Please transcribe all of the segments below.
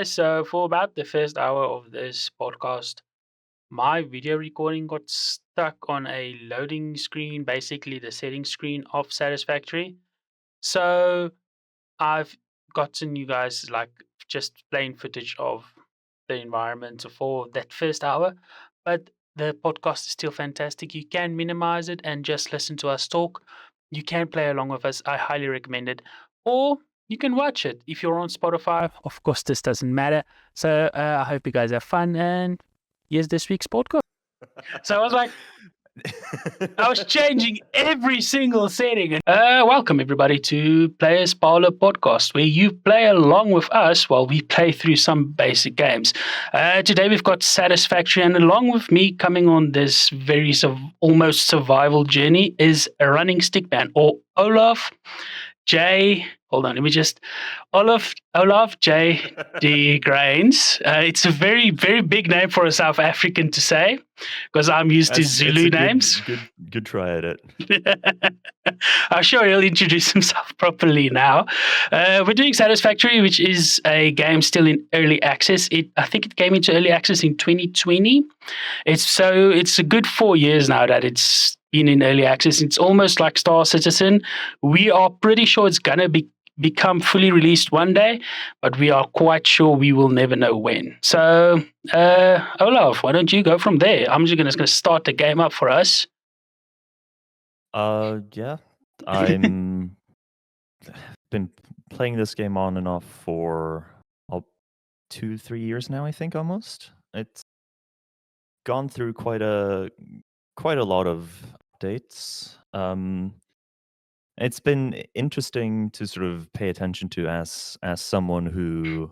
guys. So, for about the first hour of this podcast, my video recording got stuck on a loading screen, basically the settings screen of Satisfactory. So, I've gotten you guys like just plain footage of the environment for that first hour, but the podcast is still fantastic. You can minimize it and just listen to us talk. You can play along with us. I highly recommend it. Or you can watch it if you're on Spotify. Of course, this doesn't matter. So I hope you guys have fun. And here's this week's podcast. So I was like, I was changing every single setting. Welcome, everybody, to Players Parlor podcast, where you play along with us while we play through some basic games. Today, we've got Satisfactory, and along with me coming on this very almost survival journey is a running stickman, or Olav J. Hold on, let me just Olav J. Digranes. It's a very, very big name for a South African to say because I'm used to Zulu names. Good try at it. I'm sure he'll introduce himself properly now. We're doing Satisfactory, which is a game still in early access. I think it came into early access in 2020. It's a good 4 years now that it's been in early access. It's almost like Star Citizen. We are pretty sure it's gonna become fully released one day, but we are quite sure we will never know when. So, Olav, why don't you go from there? I'm just gonna start the game up for us. Yeah. I'm been playing this game on and off for 2-3 years now, I think, almost. It's gone through quite a lot of updates. It's been interesting to sort of pay attention to as someone who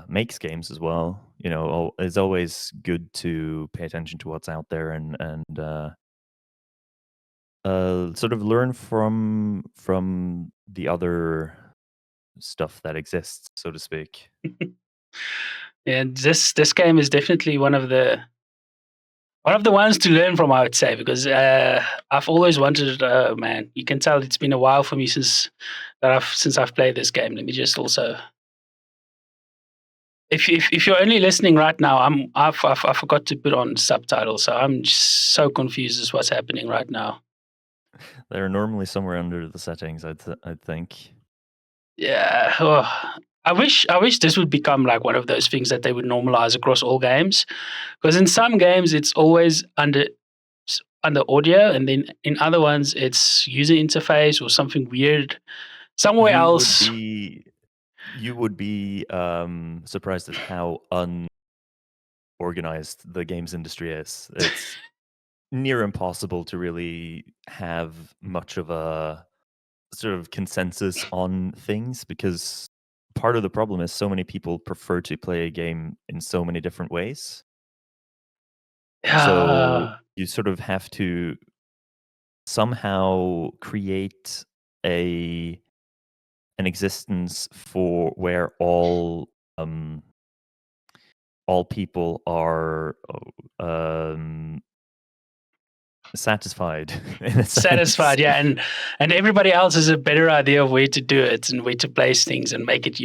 makes games as well. You know, it's always good to pay attention to what's out there and sort of learn from the other stuff that exists, so to speak. And this game is definitely one of the ones to learn from, I would say, because I've always wanted. Man, you can tell it's been a while for me since I've played this game. Let me just also, if you're only listening right now, I forgot to put on subtitles, so I'm just so confused as what's happening right now. They're normally somewhere under the settings, I'd think. Yeah. Oh, I wish this would become like one of those things that they would normalize across all games, because in some games it's always under audio, and then in other ones it's user interface or something weird somewhere else. You would be surprised at how unorganized the games industry is. It's near impossible to really have much of a sort of consensus on things, because part of the problem is so many people prefer to play a game in so many different ways. So you sort of have to somehow create an existence for where all people are satisfied. Satisfied, yeah, and everybody else has a better idea of where to do it and where to place things and make it,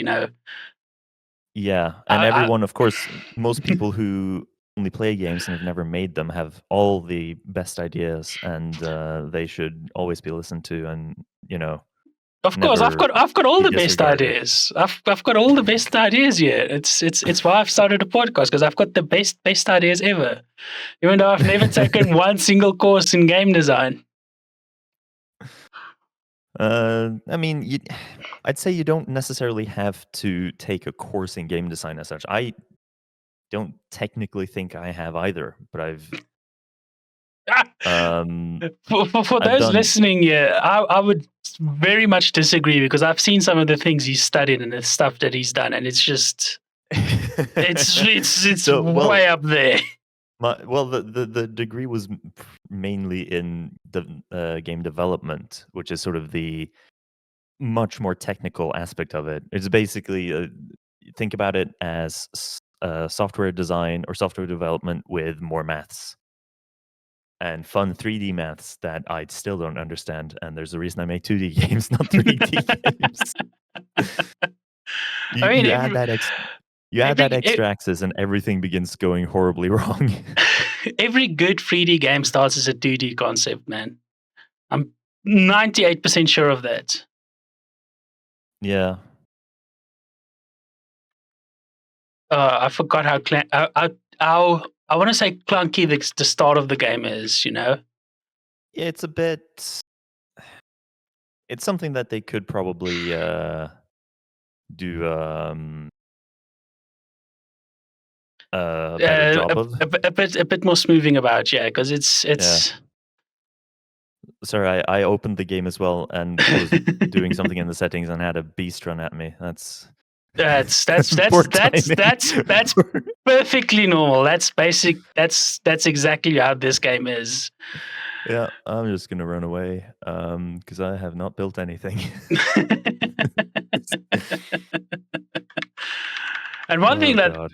Yeah, and everyone, of course, most people who only play games and have never made them have all the best ideas, and they should always be listened to, and Of course, I've got all the best ideas. I've got all the best ideas here. It's why I've started a podcast, because I've got the best ideas ever, even though I've never taken one single course in game design. I mean, I'd say you don't necessarily have to take a course in game design as such. I don't technically think I have either, but I've for those listening, yeah, I would very much disagree, because I've seen some of the things he's studied and the stuff that he's done, and it's just it's way up there. The degree was mainly in the game development, which is sort of the much more technical aspect of it. It's basically think about it as software design or software development with more maths and fun 3D maths that I still don't understand. And there's a reason I make 2D games, not 3D games. You add that You add that Every extra axis and everything begins going horribly wrong. every good 3D game starts as a 2D concept, man. I'm 98% sure of that. Yeah. I forgot how I want to say clunky the start of the game is. You know, Yeah, it's a bit it's something that they could probably, do, a better job of. a bit more smoothing about, yeah, because Yeah. it's Sorry, I opened the game as well and was doing something in the settings and had a beast run at me. That's that's poor timing. that's perfectly normal. That's basic. That's exactly how this game is. Yeah, I'm just gonna run away, because I have not built anything. And Oh god.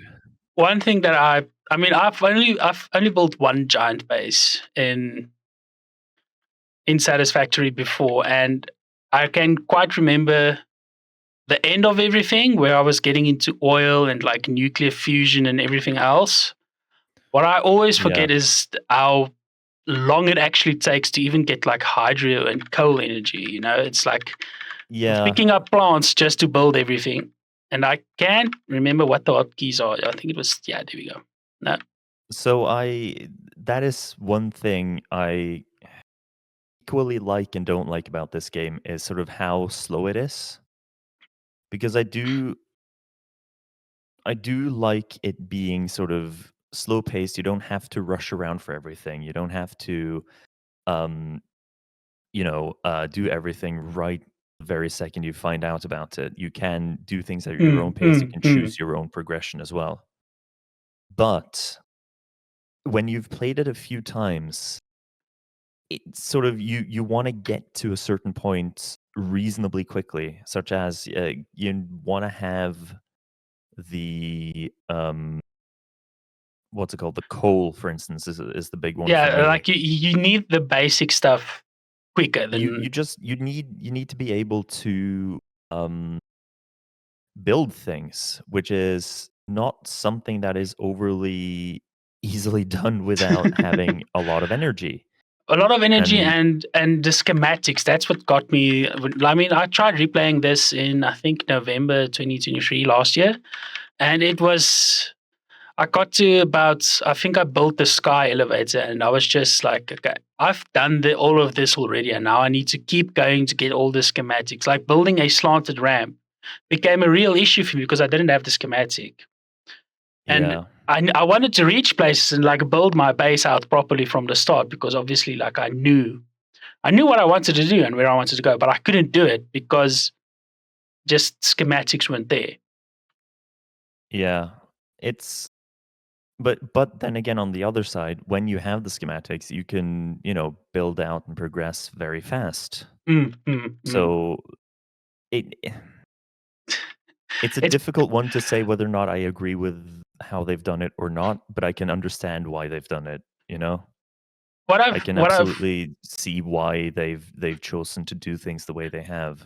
one thing that I mean I've only built one giant base in Satisfactory before, and I can quite remember the end of everything where I was getting into oil and like nuclear fusion and everything else. What I always Yeah. forget is how long it actually takes to even get like hydro and coal energy. You know, it's like Yeah. picking up plants just to build everything. And I can't remember what the hotkeys are. I think it was, yeah, there we go. No. So I that is one thing I equally like and don't like about this game is sort of how slow it is. Because I do like it being sort of slow paced. You don't have to rush around for everything. You don't have to um do everything right the very second you find out about it. You can do things at your own pace. You can Mm. choose your own progression as well. But when you've played it a few times, it's sort of you want to get to a certain point reasonably quickly, such as you want to have the what's it called? The coal, for instance, is the big one for Yeah, me. like you need the basic stuff quicker You than just you need to be able to um build things, which is not something that is overly easily done without having a lot of energy. a lot of energy And and the schematics. That's what got me. I mean, I tried replaying this in I think November 2023 last year, and it was I got to about I think I built the sky elevator, and I was just like, okay, I've done all of this already, and now I need to keep going to get all the schematics. Like building a slanted ramp became a real issue for me because I didn't have the schematic, and yeah, I wanted to reach places and like build my base out properly from the start because obviously like I knew what I wanted to do and where I wanted to go, but I couldn't do it because just schematics weren't there. yeah. It's but then again on the other side, when you have the schematics, you can, build out and progress very fast. Mm, mm, mm. So it it's a It's difficult one to say whether or not I agree with how they've done it or not, but I can understand why they've done it, you know? I can what I've absolutely see why they've chosen to do things the way they have.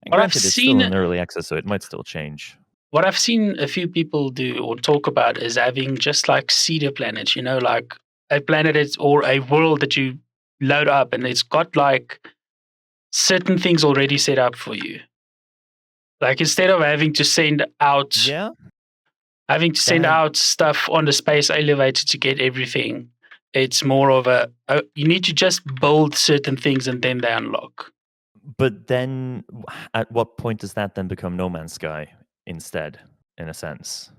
And what I've granted, it's still seen in early access, so it might still change. what I've seen a few people do or talk about is having just like seeder planets, you know, like a planet is, or a world that you load up and it's got like certain things already set up for you. Like instead of Yeah, having to send that out stuff on the space elevator to get everything, it's more of you need to just build certain things and then they unlock. but then at what point does that then become No Man's Sky instead, in a sense?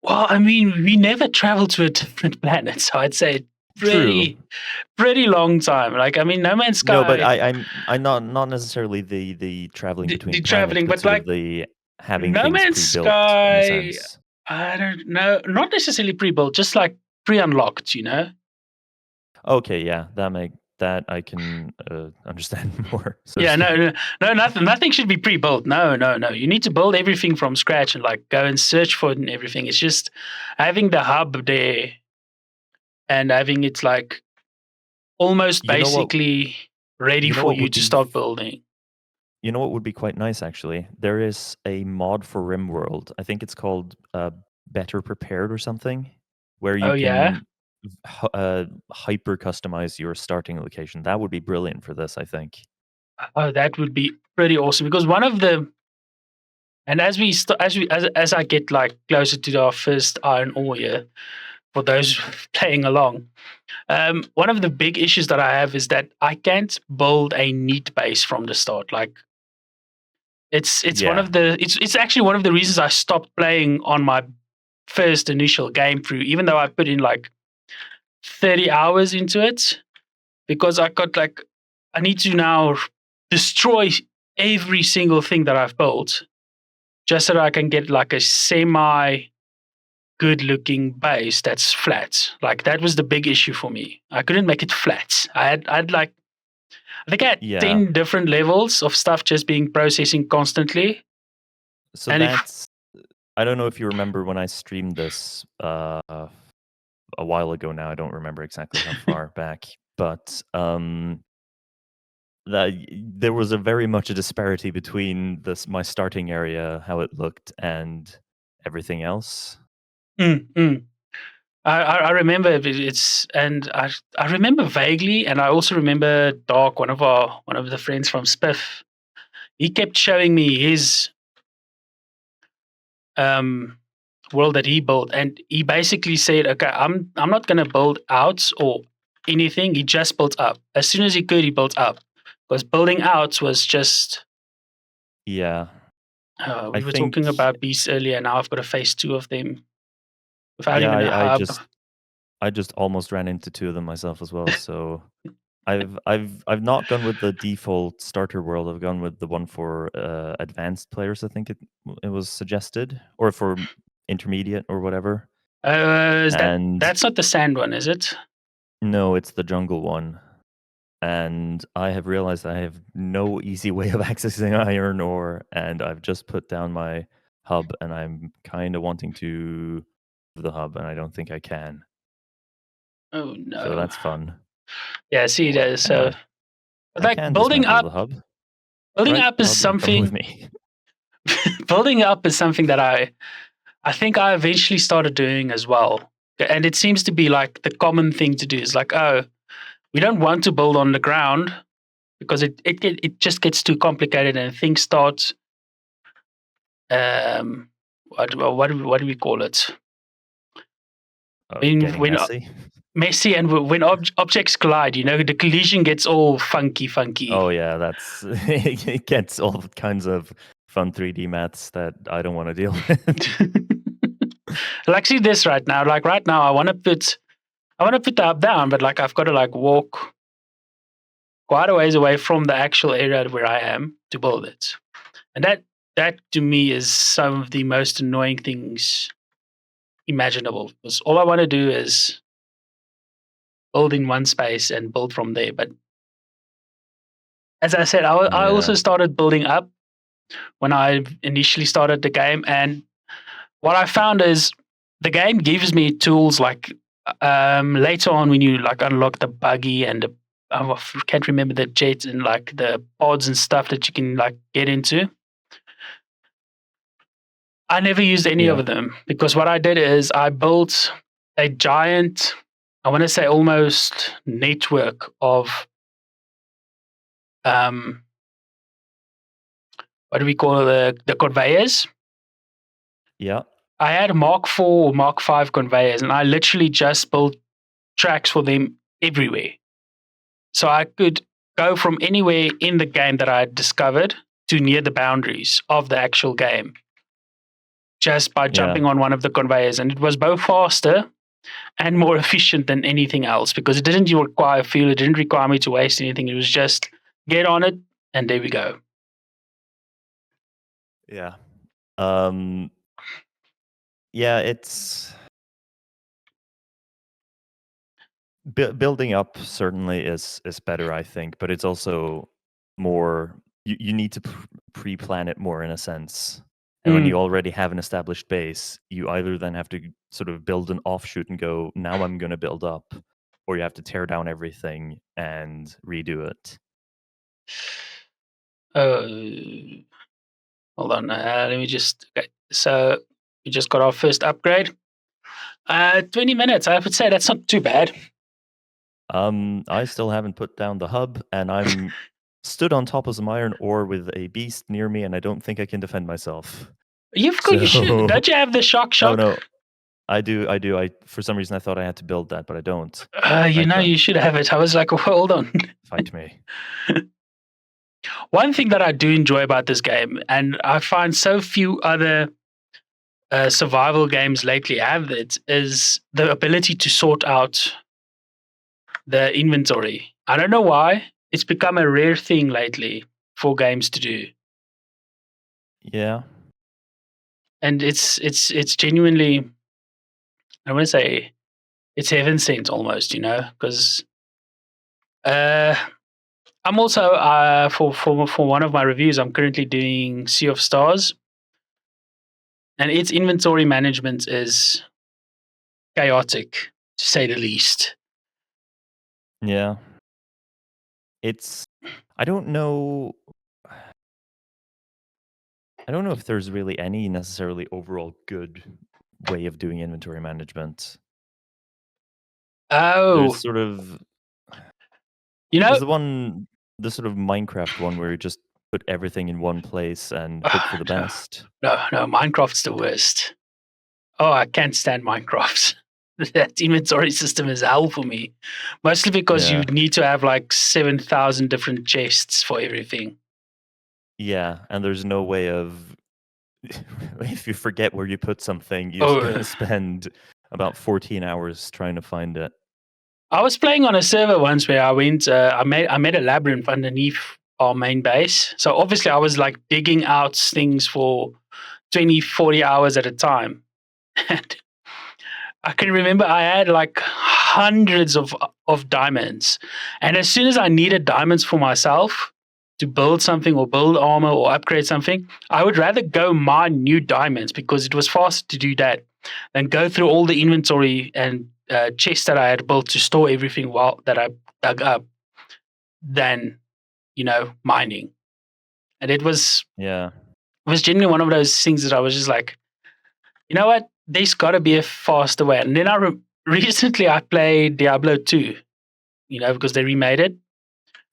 Well, I mean, we never traveled to a different planet, so I'd say True. pretty pretty long time. Like, I mean, No Man's No, but Sky, I'm not necessarily the traveling between the planets, traveling, but but sort of like the having No things Man's pre-built in a Sky, sense. I don't know, not necessarily pre-built, just like pre-unlocked, you know? Okay, yeah, that I can, understand more, so to Yeah, speak. nothing should be pre-built. No. You need to build everything from scratch and like go and search for it and everything. It's just having the hub there and having it like almost You know what basically ready you know for what you would to be start building. quite nice actually? There is a mod for RimWorld. I think it's called, better prepared or something, where you Oh yeah. can hyper customize your starting location. That would be brilliant for this, I think. Oh, that would be pretty awesome because one of the and as we as I get like closer to our first iron ore here, for those playing along, one of the big issues that I have is that I can't build a neat base from the start. Like it's one Yeah, of the it's actually one of the reasons I stopped playing on my first initial game through, even though I put in like 30 hours into it, because I got like I need to now destroy every single thing that I've built just so that I can get like a semi good looking base that's flat. Like that was the big issue for me. I couldn't make it flat. I had like I think I had yeah. 10 different levels of stuff just being processing constantly. So And if that's I don't know if you remember when I streamed this a while ago now. I don't remember exactly how far back, but there was a very much a disparity between this my starting area, how it looked, and everything else. mm, mm. I remember it's and I remember vaguely, and I also remember Dark, one of the friends from Spiff. He kept showing me his um, world that he built, and he basically said, "Okay, I'm not going to build out or anything. He just built up. As soon as he could, he built up. Because building out was just Yeah, I we were think. talking about beasts earlier. Now I've got to face two of them without Yeah, even a hub. I just almost ran into two of them myself as well. So I've not gone with the default starter world. I've gone with the one for advanced players. I think it was suggested, or for intermediate or whatever. Is And that's not the sand one, is it? no, it's the jungle one. And I have realized I have no easy way of accessing iron ore, and I've just put down my hub, and I'm kind of wanting to the hub, and I don't think I can. Oh So no. that's fun. Yeah, see Oh, I that. So can. I like can dismantle the hub, building right? up The is hub is coming with something. me. Building up is something that I think I eventually started doing as well. And it seems to be like the common thing to do is like, oh, we don't want to build on the ground because it just gets too complicated and things start um what do we call it? Getting When messy. messy and when objects collide, the collision gets all funky. Oh yeah, that's it gets all kinds of fun 3D maths that I don't want to deal with. Like see this right now. Like right now I want to put the up down, but like I've got to like walk quite a ways away from the actual area where I am to build it. And that to me is some of the most annoying things imaginable. Because all I want to do is build in one space and build from there. But as I said, I Yeah, also started building up when I initially started the game. And what I found is the game gives me tools like later on when you like unlock the buggy and I can't remember the jets and like the pods and stuff that you can like get into. I never used any yeah, of them because what I did is I built a giant, I want to say almost network of um, what do we call the conveyors? yeah, I had Mark 4 or Mark 5 conveyors, and I literally just built tracks for them everywhere. So I could go from anywhere in the game that I had discovered to near the boundaries of the actual game just by yeah, jumping on one of the conveyors. And it was both faster and more efficient than anything else because it didn't require fuel. It didn't require me to waste anything. It was just get on it and there we go. yeah. Um, yeah, it's building up certainly is better, I think, but it's also more you need to pre-plan it more in a sense. And when you Mm. already have an established base, you either then have to sort of build an offshoot and go, now I'm going to build up, or you have to tear down everything and redo it. Uh, hold on. Let me just. Okay. So We just got our first upgrade. 20 minutes. I would say that's not too bad. I still haven't put down the hub, and I'm stood on top of some iron ore with a beast near me, and I don't think I can defend myself. You've got, you should, So, don't you have the shock oh shock? no, I do. I for some reason I thought I had to build that, but I don't. You Right know, then, you should have it. I was like, hold on. fight me. One thing that I do enjoy about this game, and I find so few other survival games lately have it, is the ability to sort out the inventory. I don't know why. It's become a rare thing lately for games to do. Yeah, And it's genuinely, I want to say it's heaven sent almost, you know, because uh, I'm also for one of my reviews, I'm currently doing Sea of Stars, and its inventory management is chaotic to say the least. yeah. It's. I don't know. I don't know if there's really any necessarily overall good way of doing inventory management. There's Oh, sort of you know, there's the sort of Minecraft one where you just put everything in one place and hope for the no, best. no, Minecraft's the worst. Oh, I can't stand Minecraft. That inventory system is hell for me. Mostly because you Yeah. need to have like 7,000 different chests for everything. Yeah, and there's no way of if you forget where you put something, you're Oh, gonna spend about 14 hours trying to find it. I was playing on a server once where I went, I made a labyrinth underneath our main base. So obviously I was like digging out things for 20, 40 hours at a time. And I can remember I had like hundreds of diamonds. And as soon as I needed diamonds for myself to build something or build armor or upgrade something, I would rather go mine new diamonds because it was faster to do that than go through all the inventory and chests that I had built to store everything while that I dug up than, you know, mining. And Yeah. it was genuinely one of those things that I was just like, you know what? There's got to be a faster way. And then recently I played Diablo 2, you know, because they remade it.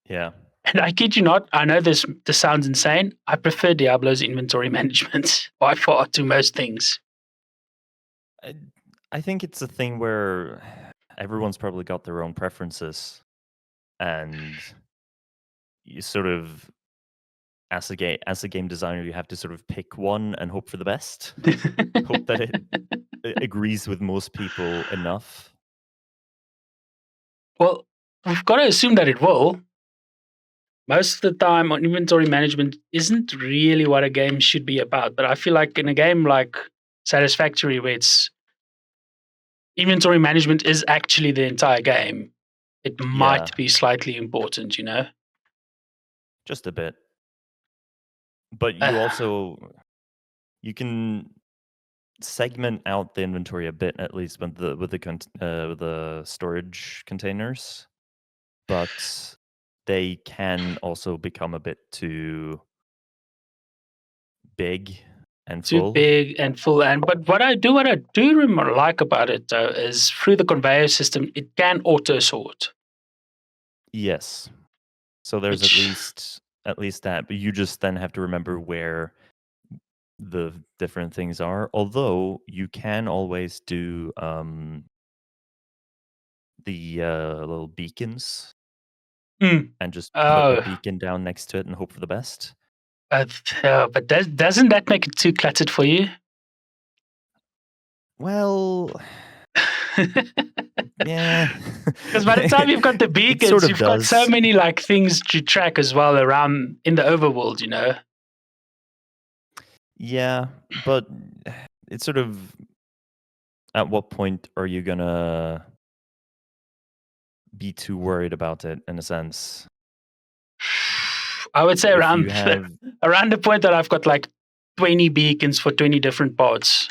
Yeah. And I kid you not, I know this sounds insane. I prefer Diablo's inventory management by far to most things. I I think it's a thing where everyone's probably got their own preferences, and you sort of as a game designer, you have to sort of pick one and hope for the best. Hope that it agrees with most people enough. Well, we've got to assume that it will. Most of the time, on inventory management isn't really what a game should be about. But I feel like in a game like Satisfactory, where it's inventory management is actually the entire game, it Yeah, might be slightly important, you know? just a bit. But Uh, you can segment out the inventory a bit, at least with the storage containers, but they can also become a bit too big and too full. big and full. And but what I do like about it though is through the conveyor system, it can auto sort, Yes. So there's which at least that, but you just then have to remember where the different things are. Although you can always do the little beacons mm, and just put a oh, beacon down next to it and hope for the best. but doesn't that make it too cluttered for you? Well, yeah. Because by the time you've got the It sort beacons, of you've got so does. many like things to track as well around in the overworld, you know. Yeah, but it's sort of at what point are you gonna be too worried about it in a sense? I would say If you around have around the point that I've got like 20 beacons for 20 different parts.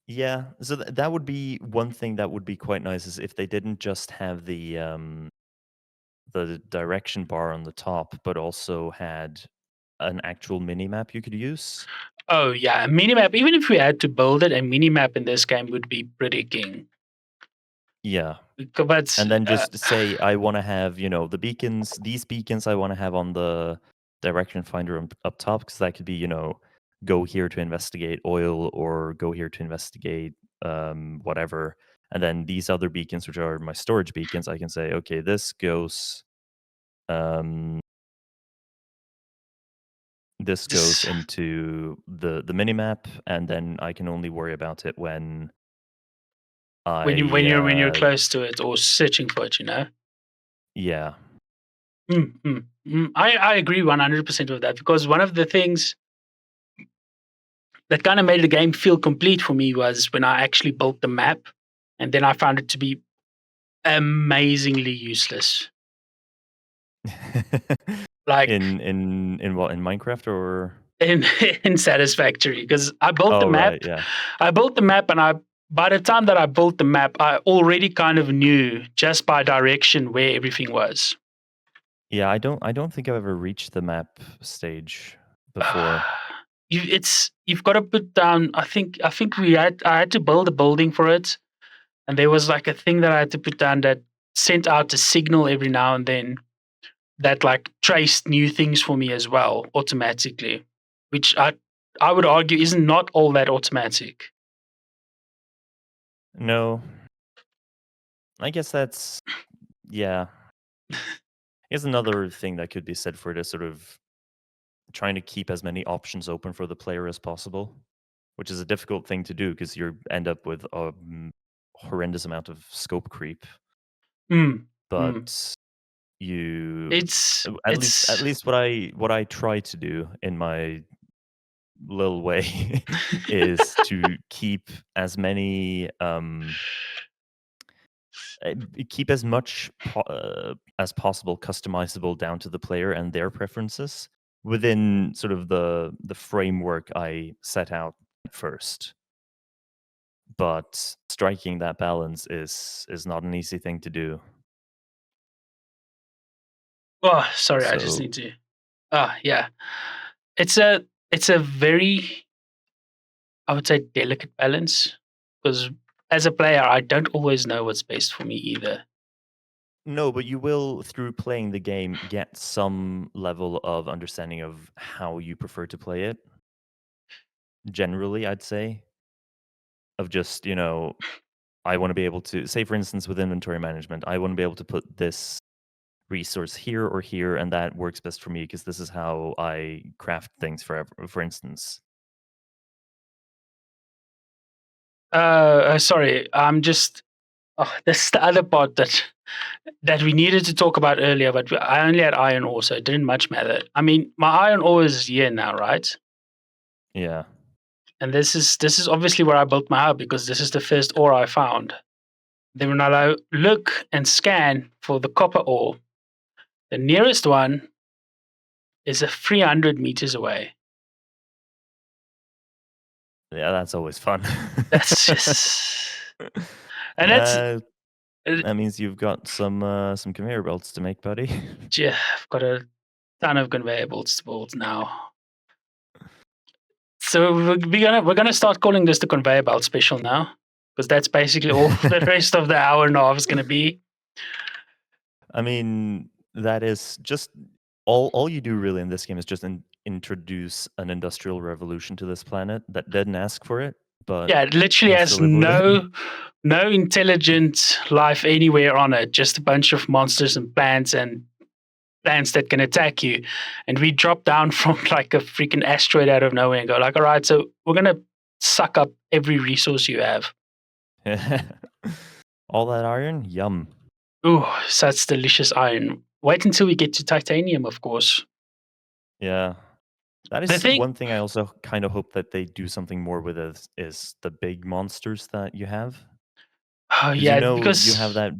yeah, so that would be one thing that would be quite nice is if they didn't just have the direction bar on the top, but also had an actual mini map you could use. Oh yeah, a minimap. Even if we had to build it, a minimap in this game would be pretty king. Yeah. But And then just say I want to have, the beacons, these beacons I want to have on the direction finder up top, because that could be, go here to investigate oil or go here to investigate whatever. And then these other beacons, which are my storage beacons, I can say, okay, um, this goes just into the mini map, and then I can only worry about it when when you're I close to it or searching for it, yeah. I agree 100% with that, because one of the things that kind of made the game feel complete for me was when I actually built the map, and then I found it to be amazingly useless. Like In what, in Minecraft or? in in Satisfactory, because I built the Oh, map. right, yeah. I built the map, and by the time that I built the map, I already kind of knew just by direction where everything was. Yeah, I don't think I've ever reached the map stage before. You've got to put down. I think I had to build a building for it, and there was like a thing that I had to put down that sent out a signal every now and then that like traced new things for me as well automatically, which I would argue is not all that automatic. No, I guess that's yeah. Here's another thing that could be said for it is sort of trying to keep as many options open for the player as possible, which is a difficult thing to do because you end up with a horrendous amount of scope creep. Mm, mm. But you, It's at it's least what I try to do in my little way is to keep as many keep as much as possible customizable down to the player and their preferences within sort of the framework I set out at first. But striking that balance is not an easy thing to do. oh, sorry, I just So need to. Yeah, it's a very, I would say, delicate balance, because as a player, I don't always know what's best for me either. no, but you will, through playing the game, get some level of understanding of how you prefer to play it. Generally, I'd say, of just, I want to be able to say, for instance, with inventory management, I want to be able to put this resource here or here, and that works best for me because this is how I craft things for instance. Sorry, I'm just. Oh, this is the other part that we needed to talk about earlier, but I only had iron ore, so it didn't much matter. I mean, my iron ore is here now, right? Yeah. And this is obviously where I built my hub, because this is the first ore I found. Then when I look and scan for the copper ore, the nearest one is a 300 meters away. Yeah, that's always fun. That's just, and that's uh, that means you've got some conveyor belts to make, buddy. yeah, I've got a ton of conveyor belts to build now. So we're gonna start calling this the conveyor belt special now, because that's basically all the rest of the hour and a half is gonna be. I mean, that is just all you do really in this game is just introduce an industrial revolution to this planet that didn't ask for it, but Yeah, it literally has to has live with it. no intelligent life anywhere on it. Just a bunch of monsters and plants that can attack you. And we drop down from like a freaking asteroid out of nowhere and go like, all right, so we're gonna suck up every resource you have. All that iron, yum. Ooh, such delicious iron. Wait until we get to titanium, of course. Yeah. That The is thing, one thing I also kind of hope that they do something more with is the big monsters that you have. oh Because yeah, you have because that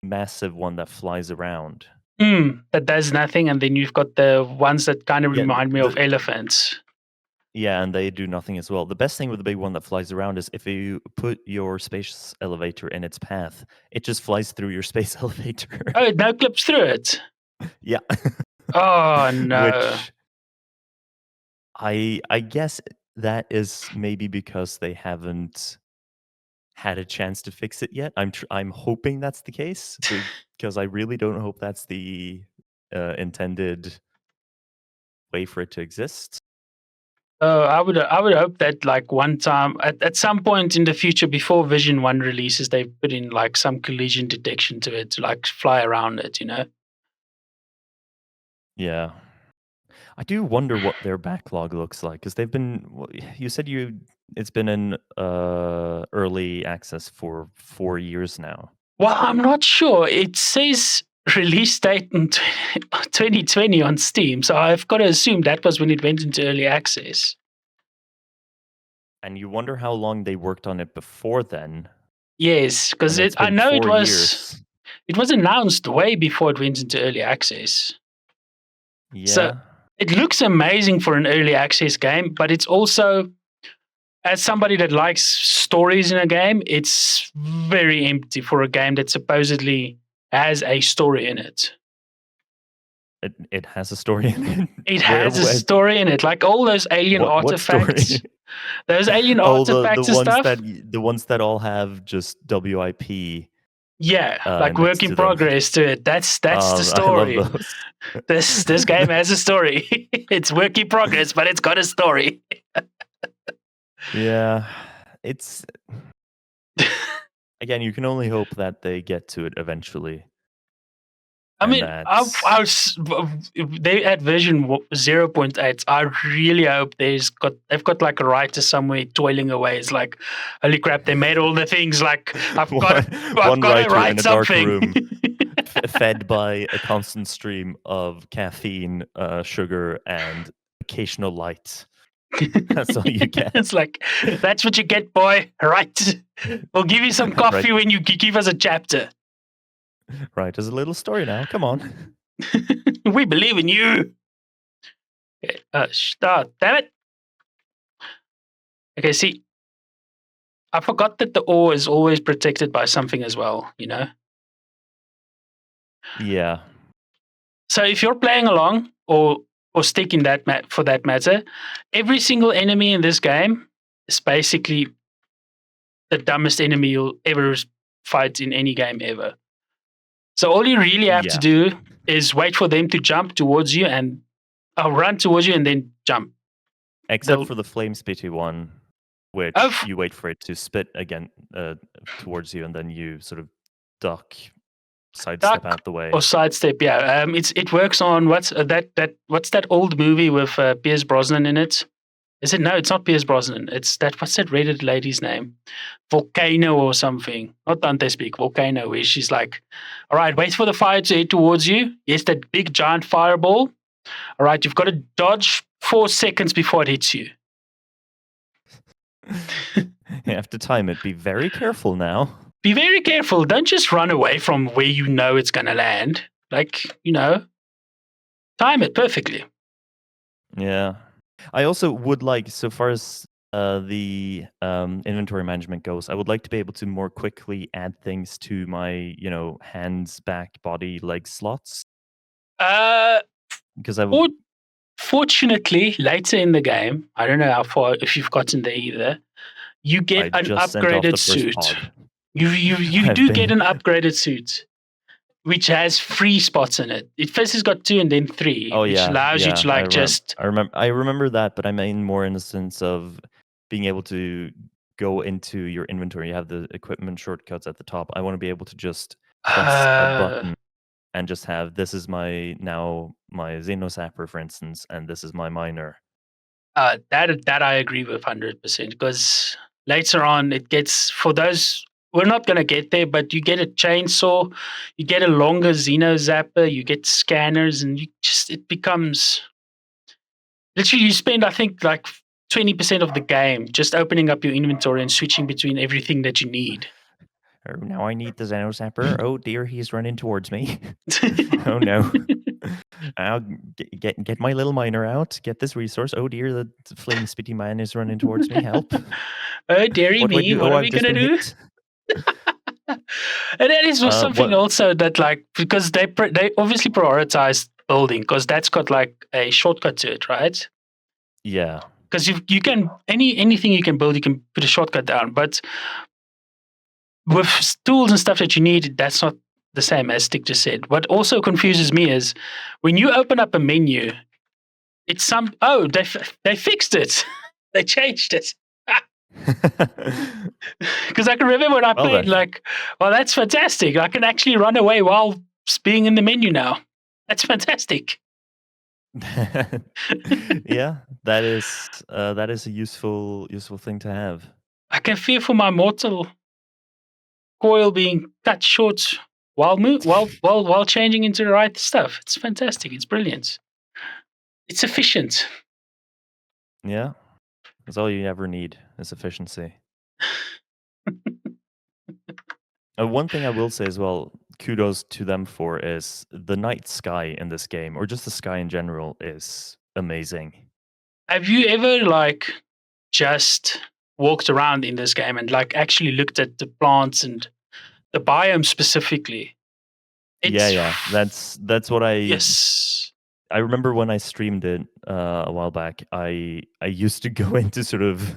massive one that flies around. that does nothing, and then you've got the ones that kind of Yeah, remind me of elephants. yeah, and they do nothing as well. The best thing with the big one that flies around is if you put your space elevator in its path, it just flies through your space elevator. Oh, it no clips through it. Yeah. Oh no. Which I guess that is maybe because they haven't had a chance to fix it yet. I'm hoping that's the case because I really don't hope that's the intended way for it to exist. I would hope that like one time at some point in the future before Vision 1 releases, they put in like some collision detection to it to like fly around it, you know? Yeah. I do wonder what their backlog looks like because they've been. You said it's been in early access for 4 years now. Well, I'm not sure. It says release date in 2020 on Steam, so I've got to assume that was when it went into early access. And you wonder how long they worked on it before then. Yes, because And it's I been know 4 years. it was announced way before it went into early access. So Yeah. it looks amazing for an early access game, but it's also, as somebody that likes stories in a game, it's very empty for a game that supposedly has a story in it. It has a story in it. It has a story in it, like all those alien What artifacts. story? Those alien Oh, the artifacts and ones stuff. that all have just WIP Yeah, like work next in to them. progress to it. That's the I love story. those. This game has a story. It's work in progress, but it's got a story. Yeah, it's again. You can only hope that they get to it eventually, I and mean, that's they at version 0.8. I really hope they've got like a writer somewhere toiling away. It's like, holy crap, they made all the things. Like I've one, I've one got to writer in write a dark something. room, fed by a constant stream of caffeine, sugar, and occasional light. That's all you get. It's like, that's what you get, boy. Right. We'll give you some coffee Right. when you give us a chapter. Right, there's a little story now. Come on. We believe in you. Okay, start. Damn it. Okay, see, I forgot that the ore is always protected by something as well, you know? Yeah. So if you're playing along, or stick in that for that matter, every single enemy in this game is basically the dumbest enemy you'll ever fight in any game ever. So all you really have to Yeah. do is wait for them to jump towards you and run towards you and then jump. Except for the flame spitty one, which Oh, you wait for it to spit again towards you, and then you sort of duck, sidestep duck out the way. or sidestep, yeah. It works on what's that old movie with Pierce Brosnan in it? Is it? No, it's not Pierce Brosnan. It's what's that Reddit lady's name? Volcano or something. Not Dante Speak, Volcano, where she's like, all right, wait for the fire to head towards you. Yes, that big giant fireball. All right, you've got to dodge 4 seconds before it hits you. You have to time it. Be very careful now. Be very careful. Don't just run away from where you know it's going to land. Like, time it perfectly. Yeah. I also would like, so far as the inventory management goes, I would like to be able to more quickly add things to my, hands, back, body, leg slots. Because Fortunately, later in the game, I don't know how far, if you've gotten there either, you get an just sent off upgraded the first suit. pod. You do get an upgraded suit, which has 3 spots in it. It first has got 2 and then 3, Oh, which yeah, allows you to like I remember that, but I mean more in the sense of being able to go into your inventory. You have the equipment shortcuts at the top. I want to be able to just press a button and just have, this is my Xenosapper, for instance, and this is my miner. that I agree with 100%, because later on it gets, for those, we're not going to get there, but you get a chainsaw, you get a longer Xeno Zapper, you get scanners, and it becomes literally, you spend, I think, like 20% of the game just opening up your inventory and switching between everything that you need. Oh, now I need the Xenosapper. Oh dear, he's running towards me. Oh no. I'll get my little miner out, get this resource. Oh dear, the flame spitty man is running towards me. Help. Oh, dearie What do I me, do? what Oh, are I've we just going to been do? hit. And that is something What? also that, like, because they obviously prioritize building, because that's got like a shortcut to it, right? Yeah. Because you can anything you can build, you can put a shortcut down. But with tools and stuff that you need, that's not the same as Stick just said. What also confuses me is when you open up a menu, it's they fixed it, they changed it. Because I can remember when I Well played, then. like, well, that's fantastic. I can actually run away while being in the menu now. That's fantastic. Yeah, that is a useful thing to have. I can fear for my mortal coil being cut short while changing into the right stuff. It's fantastic. It's brilliant. It's efficient. Yeah, that's all you ever need is efficiency. One thing I will say as well, kudos to them for is the night sky in this game, or just the sky in general, is amazing. Have you ever like just walked around in this game and like actually looked at the plants and the biome specifically? Yeah, that's what Yes. I remember when I streamed it a while back. I used to go into sort of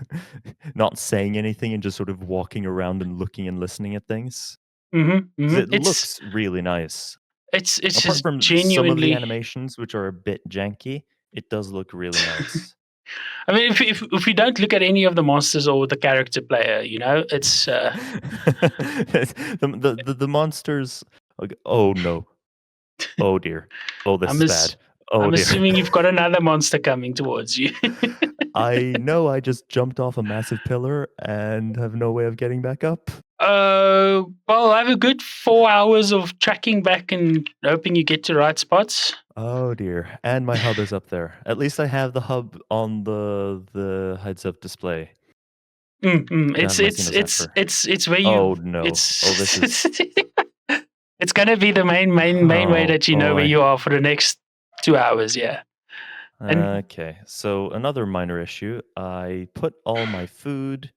not saying anything and just sort of walking around and looking and listening at things Mm-hmm, because mm-hmm. it looks really nice. It's Apart just from some of the genuinely. animations, which are a bit janky, it does look really nice. I mean, if we don't look at any of the monsters or the character player, it's. The monsters. Oh no! Oh dear! Oh, this I'm is bad! ass- Oh I'm dear! assuming you've got another monster coming towards you. I know I just jumped off a massive pillar and have no way of getting back up. Well, I have a good 4 hours of tracking back and hoping you get to the right spots. Oh dear! And my hub is up there. At least I have the hub on the heads-up display. Mm-mm. I don't have my Xeno Zephyr. It's where Oh you no! Oh, this it's is. it's gonna be the main way Oh that you know where boy. you are for the next 2 hours. Yeah, and Okay, so another minor issue. I put all my food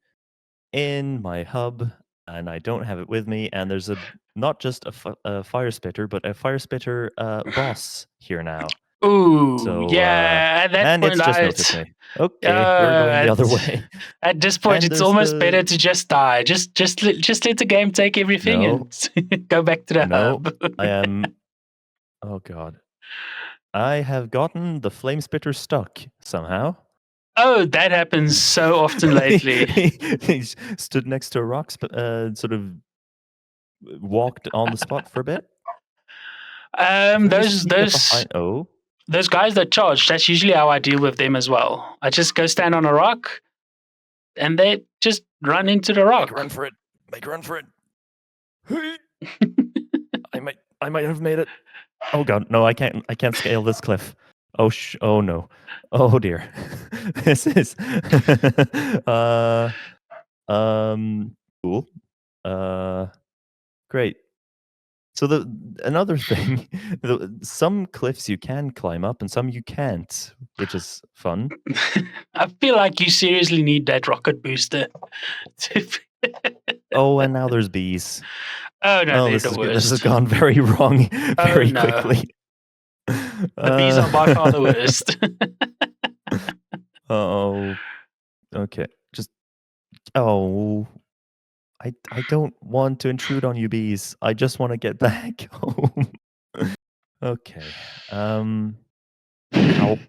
in my hub, and I don't have it with me. And there's not just a fire spitter, but a fire spitter boss here now. ooh, So yeah. At that and point, it's just noticed me. Okay, we're going the other way. at this point, And it's there's almost better the to just die. Just let the game take everything no, and go back to the no. hub. I am. Oh god, I have gotten the flame spitter stuck somehow. Oh, that happens so often lately. He stood next to a rock, sort of walked on the spot for a bit. If I just Those sneak up behind. Oh, those guys that charge, that's usually how I deal with them as well. I just go stand on a rock and they just run into the make a rock. run for it! Make a run for it! I might have made it. Oh god, no! I can't scale this cliff. Oh no! Oh dear! This is uh cool. Great. So another thing, some cliffs you can climb up and some you can't, which is fun. I feel like you seriously need that rocket booster. Oh, and now there's bees. Oh no, Oh, they're the this has worst. gone very wrong Oh very no, quickly. the bees are by far the worst. Oh, okay. Just oh, I don't want to intrude on you bees. I just want to get back home. Okay. Ow.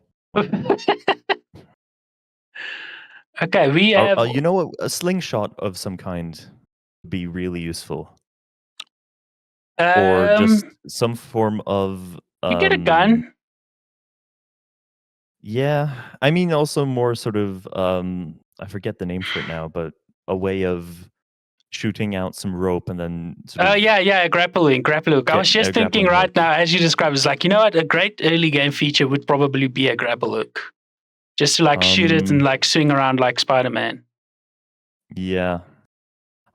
Okay, we have. You know what? A slingshot of some kind would be really useful, or just some form of You get a gun. yeah. I mean, also more sort of I forget the name for it now, but a way of shooting out some rope and then sort of Yeah, grappling. I was getting just a thinking grappling right hook. now, as you described, it's like, you know what? A great early game feature would probably be a grapple hook. Just to like shoot it and like swing around like Spider-Man. Yeah.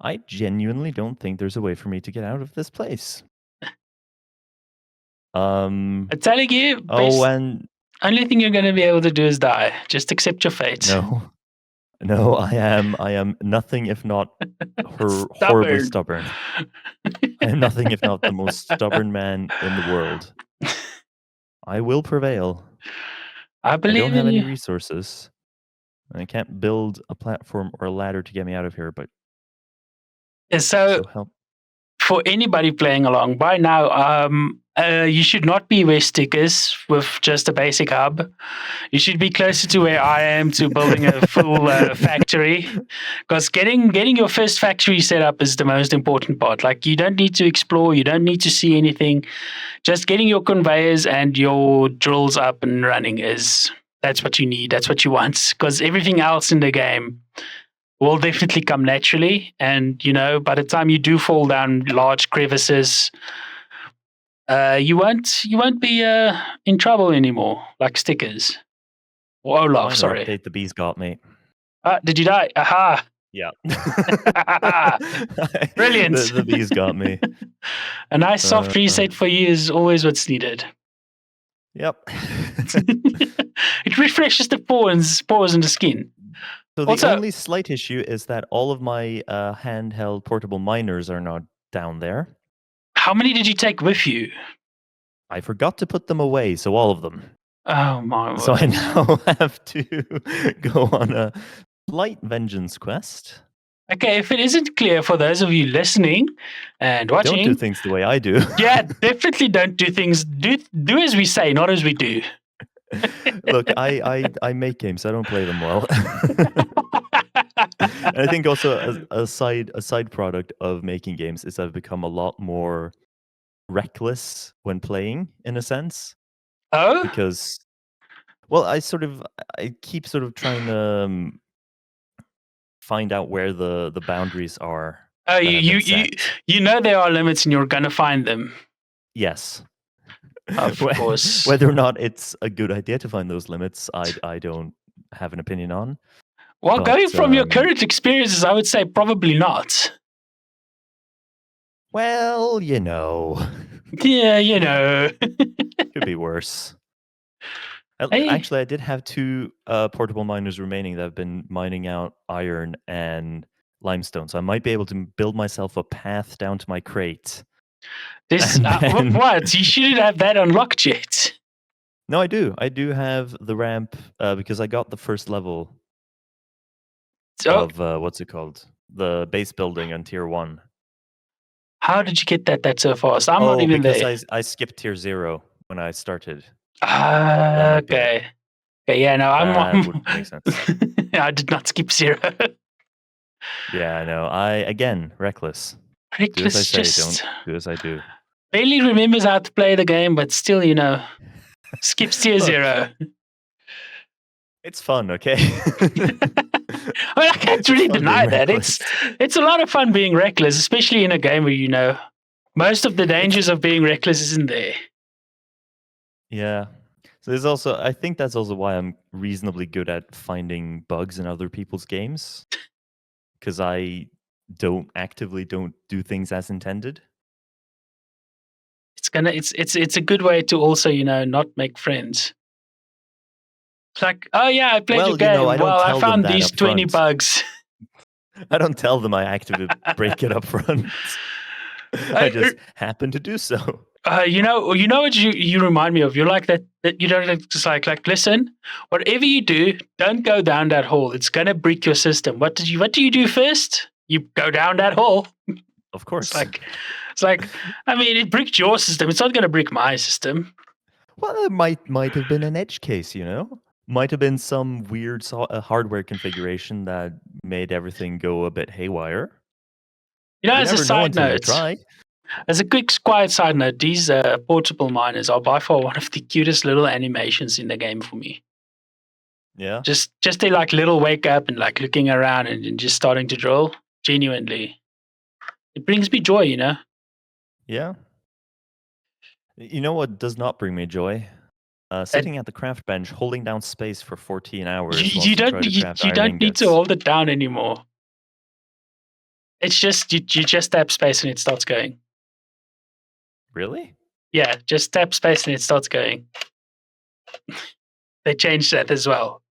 I genuinely don't think there's a way for me to get out of this place. I'm telling you, Oh, and only thing you're going to be able to do is die. Just accept your fate. no. No, I am nothing if not horribly stubborn. I am nothing if not the most stubborn man in the world. I will prevail. I I believe don't in have any you. resources. And I can't build a platform or a ladder to get me out of here, but So so help. for anybody playing along, by now, you should not be where Stick is with just a basic hub. You should be closer to where I am to building a full factory. Because getting your first factory set up is the most important part. Like you don't need to explore, you don't need to see anything. Just getting your conveyors and your drills up and running is that's what you need. That's what you want. Because everything else in the game will definitely come naturally. And by the time you do fall down large crevices, you won't be in trouble anymore, like Stickers or Olav. Minor Sorry. update, the bees got me. Did you die? Aha! Yeah. Brilliant. The bees got me. A nice soft reset for you is always what's needed. Yep. It refreshes the pores in the skin. So the Also, only slight issue is that all of my handheld portable miners are not down there. how many did you take with you? I forgot to put them away, so all of them. Oh my So I word. now have to go on a slight vengeance quest. Okay, if it isn't clear for those of you listening and watching, Don't do things the way I do. yeah, definitely don't do things. Do as we say, not as we do. Look, I make games. I don't play them well. And I think also a side product of making games is I've become a lot more reckless when playing, in a sense, Oh, because well, I keep sort of trying to find out where the boundaries are oh, that you have been you you set. you know there are limits, and you're gonna find them. Yes. Of course. Whether or not it's a good idea to find those limits, I don't have an opinion on. Well, But going from your current experiences, I would say probably not. well, Yeah. could be worse. Hey, Actually, I did have two portable miners remaining that have been mining out iron and limestone, so I might be able to build myself a path down to my crate. this And then, what? You shouldn't have that unlocked yet. no, I do. I do have the ramp because I got the first level So, of what's it called? The base building on tier 1. how did you get that so fast? I'm not Oh, even because there. I skipped tier 0 when I started. That might be it. Okay. Okay, yeah, no, That would make sense. I did not skip 0. Yeah, I know. Again, reckless. Do as I Reckless say, just don't do as I do. barely remembers how to play the game, but still, skips tier Look, 0. it's fun, okay? I mean, I can't It's really fun being deny that. It's reckless. it's a lot of fun being reckless, especially in a game where most of the It's dangers of being reckless isn't there. yeah. So there's also I think that's also why I'm reasonably good at finding bugs in other people's games because I don't actively don't do things as intended. It's a good way to also not make friends. It's like, oh yeah, I played your Well, game. I don't Well, I tell them found that these up 20 front. bugs. I don't tell them I actively break it up front. I I, just happen to do so. you know what you remind me of. You're like that you don't just like listen. Whatever you do, don't go down that hole. It's gonna break your system. What do you do first? You go down that hole. Of It's course. like it's like I mean, it bricked your system. It's not gonna brick my system. Well, it might have been an edge case, Might have been some weird hardware configuration that made everything go a bit haywire. You As a never know side until you note, try. as a quick quiet side note, these portable miners are by far one of the cutest little animations in the game for me. Yeah. Just they like little wake up and like looking around and just starting to drill. Genuinely, it brings me joy. Yeah. You know what does not bring me joy? And Sitting at the craft bench, holding down space for 14 you, hours you whilst you don't try to you, craft you iron don't need to ingots. hold it down anymore. It's just you just tap space and it starts going. Really? Yeah, just tap space and it starts going. They changed that as well.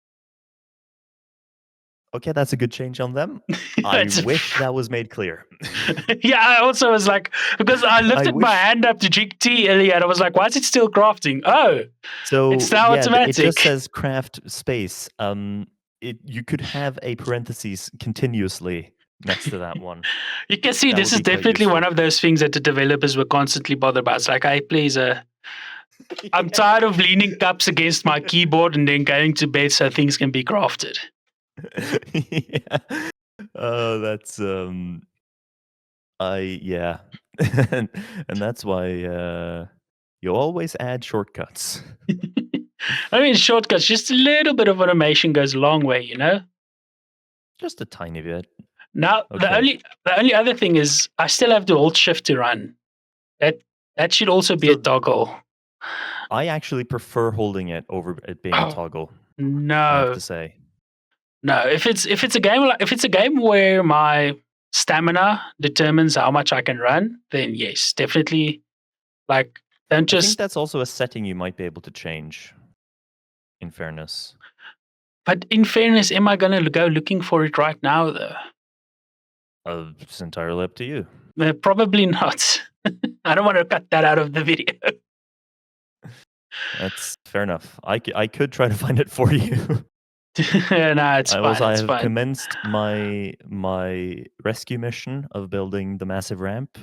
Okay, that's a good change on them. I It's a wish that was made clear. yeah, I also was like, because I lifted my wish. hand up to drink tea earlier, and I was like, why is it still crafting? Oh, it's So now yeah, it just automatic. says craft space. You could have a parentheses continuously next to that one. You can see That this would is be quite definitely one useful. of those things that the developers were constantly bothered about. It's like, hey, please, I'm tired of leaning cups against my keyboard and then going to bed so things can be crafted. Yeah. Oh, that's yeah. and, and that's why you always add shortcuts. I mean, shortcuts, just a little bit of automation goes a long way, you know? Just a tiny bit. Now, Okay. the only other thing is I still have to hold shift to run. That that should also be a So toggle. I actually prefer holding it over it being a Oh, toggle, I have no. to say. No, if it's a game where my stamina determines how much I can run, then yes, definitely. Like, don't I think just. that's also a setting you might be able to change, in fairness. But in fairness, am I going to go looking for it right now? Though It's entirely up to you. probably not. I don't want to cut that out of the video. That's fair enough. I could try to find it for you. No, it's fine. I It's have fine. commenced my rescue mission of building the massive ramp,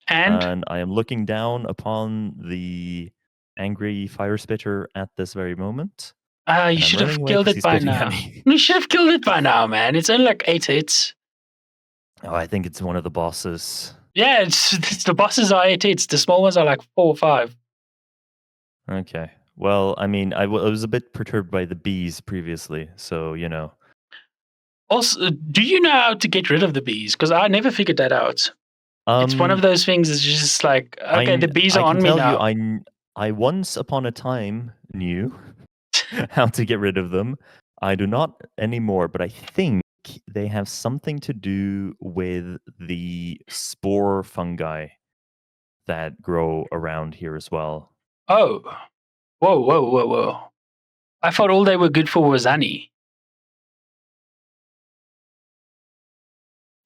And and I am looking down upon the angry fire spitter at this very moment, you and I'm should running have away killed because it he's by spitting at now. me. You should have killed it by now, man. It's only like 8 hits. Oh, I think it's one of the bosses. Yeah, it's the bosses are 8 hits. The small ones are like 4 or 5. Okay. Well, I mean, I was a bit perturbed by the bees previously, so you know. Also, do you know how to get rid of the bees? Because I never figured that out. It's one of Um, those things. It's just like, okay, the bees I are can on me tell you, now. I once upon a time knew how to get rid of them. I do not anymore, but I think they have something to do with the spore fungi that grow around here as well. Oh, whoa, whoa, whoa, whoa! I thought all they were good for was honey.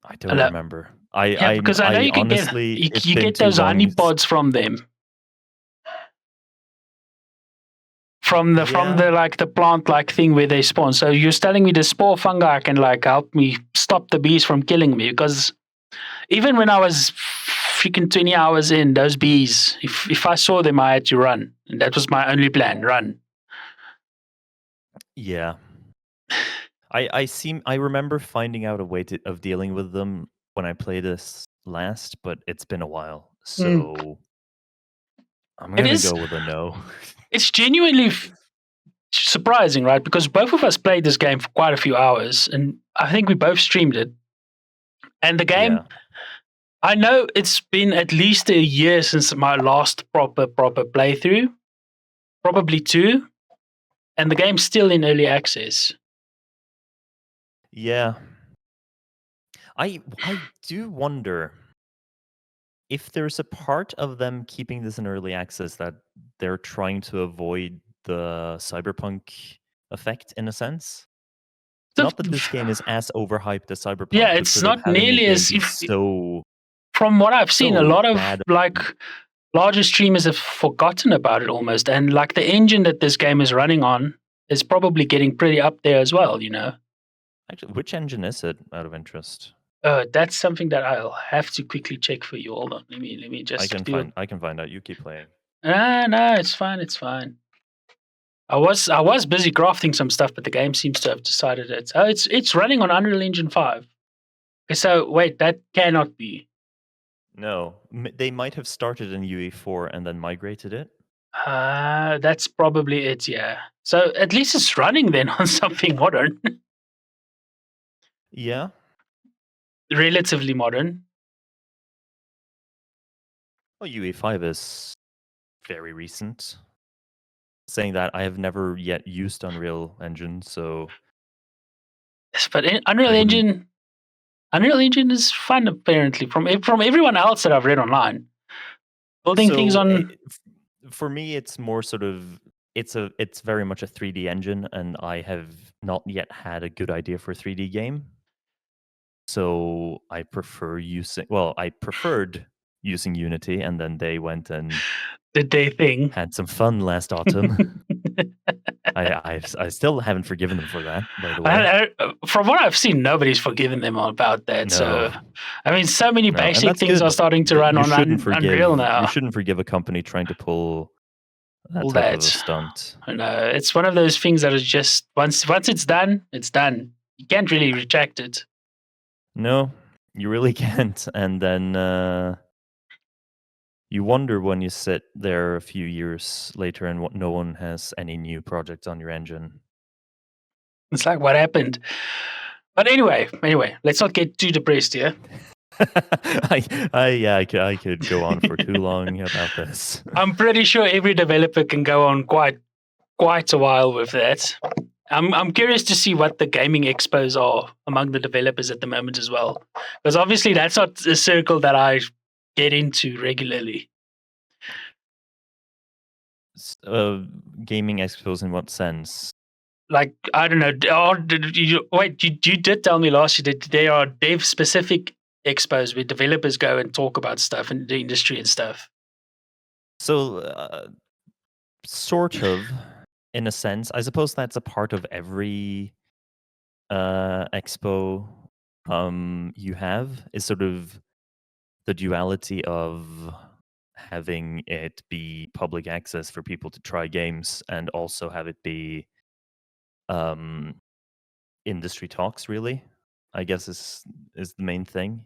I don't Hello? remember. Yeah, because I know I you can get honestly, it's you been get too those honey long. pods from them. From Yeah, the like the plant like thing where they spawn. So you're telling me the spore fungi can like help me stop the bees from killing me? Because even when I was freaking 20 hours in, those bees, if I saw them, I had to run. And that was my only plan, run. yeah. I remember finding out a way of dealing with them when I played this last, but it's been a while, Mm. so I'm It gonna is, go with a no. it's genuinely surprising, right? Because both of us played this game for quite a few hours, and I think we both streamed it. And the Yeah. game, I know it's been at least a year since my last proper playthrough, probably 2, and the game's still in early access. Yeah. I do wonder if there's a part of them keeping this in early access that they're trying to avoid the cyberpunk effect in a sense. So, Not that this game is as overhyped as yeah, cyberpunk, but it's sort of not having a nearly game as be if from what I've seen, a so lot of bad. like larger streamers have forgotten about it almost, and like the engine that this game is running on is probably getting pretty up there as well. You know, Actually, which engine is it out of interest? that's something that I'll have to quickly check for you. Hold on, let me just do it. I can find out. You keep playing. Ah, no, it's fine, it's fine. I was busy crafting some stuff, but the game seems to have decided it's running on Unreal Engine 5. Okay, so wait, that cannot be. No, they might have started in UE4 and then migrated it. That's probably it, yeah. So at least it's running then on something modern, Yeah. relatively modern. Well, UE5 is very recent. Saying that, I have never yet used Unreal Engine, so Yes, but I wouldn't. Unreal Engine is fun apparently from everyone else that I've read online. Building things So on for me, it's more sort of it's very much a 3D engine, and I have not yet had a good idea for a 3D game. So I preferred using Unity, and then they went and The day thing. had some fun last autumn. I still haven't forgiven them for that, by the way. From what I've seen, nobody's forgiven them about that. No, So, I mean, so many no, and basic that's things are good. starting to run You on shouldn't Unreal forgive you now. shouldn't forgive a company trying to pull that All type of a that. stunt. I know. It's one of those things that is just once it's done, it's done. You can't really reject it. No, you really can't. And then you wonder when you sit there a few years later and no one has any new projects on your engine. It's like what happened. But anyway, let's not get too depressed here. I could go on for too long about this. I'm pretty sure every developer can go on quite a while with that. I'm curious to see what the gaming expos are among the developers at the moment as well, because obviously that's not a circle that I get into regularly. Gaming expos in what sense? Like I don't know. You did tell me last year that there are dev specific expos where developers go and talk about stuff in the industry and stuff. So, sort of, in a sense. I suppose that's a part of every expo you have, is sort of the duality of having it be public access for people to try games and also have it be um, industry talks, really, I guess is the main thing.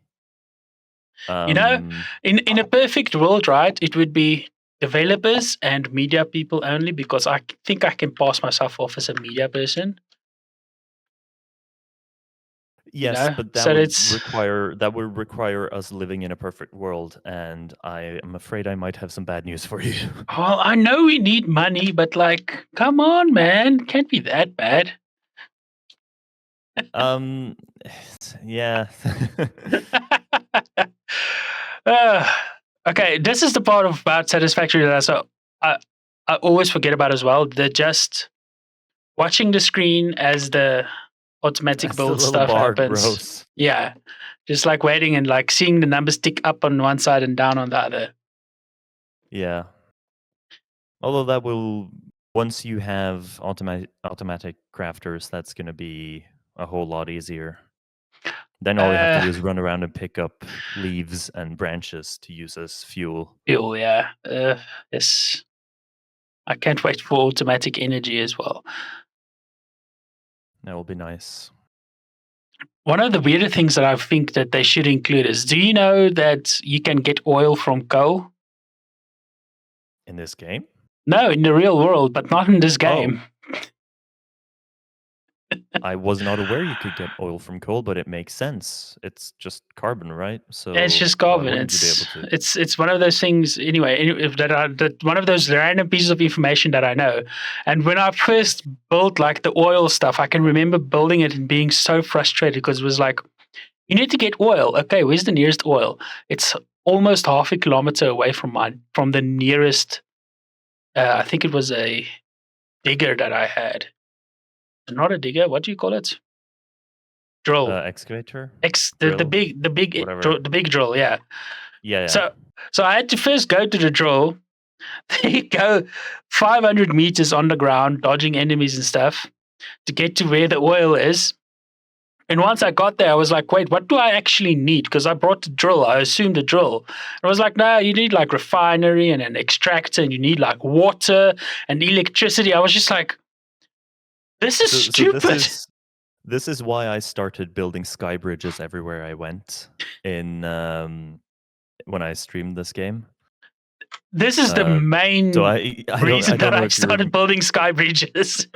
You know, Um, in a perfect world, right, it would be developers and media people only, because I think I can pass myself off as a media person. You yes, know, but so it's that would require us living in a perfect world, and I am afraid I might have some bad news for you. well, I know we need money, but like, come on, man, can't be that bad. um, yeah. Uh, okay, this is the part of about Satisfactory that I I always forget about as well. The just watching the screen as the automatic As the build little stuff bar happens. grows. Yeah, just like waiting and like seeing the numbers tick up on one side and down on the other. Yeah. Although that will once you have automatic crafters, that's gonna be a whole lot easier. Then all you have to Uh, do is run around and pick up leaves and branches to use as fuel. Fuel, yeah. Yes, I can't wait for automatic energy as well. That will be nice. One of the weirder things that I think that they should include is, do you know that you can get oil from coal? In this game? No, in the real world, but not in this Oh, game. I was not aware you could get oil from coal, but it makes sense. It's just carbon, right? It's So just why carbon. wouldn't you be able to? It's one of those things anyway. If that are that one of those random pieces of information that I know. And when I first built like the oil stuff, I can remember building it and being so frustrated because it was like, you need to get oil. Okay, where's the nearest oil? It's almost half a kilometer away from the nearest. I think it was a digger that I had. Not a digger. What do you call it? Drill. Excavator? The Drill? big Whatever. the big drill. Yeah. Yeah, yeah. So I had to first go to the drill. They go 500 meters on the ground, dodging enemies and stuff, to get to where the oil is. And once I got there, I was like, wait, what do I actually need? Because I brought the drill. I assumed the drill. I was like, no, you need like refinery and an extractor, and you need like water and electricity. I was just like, this is So stupid. this is why I started building sky bridges everywhere I went in when I streamed this game. This is the So main I reason that don't know I if you're started building sky bridges.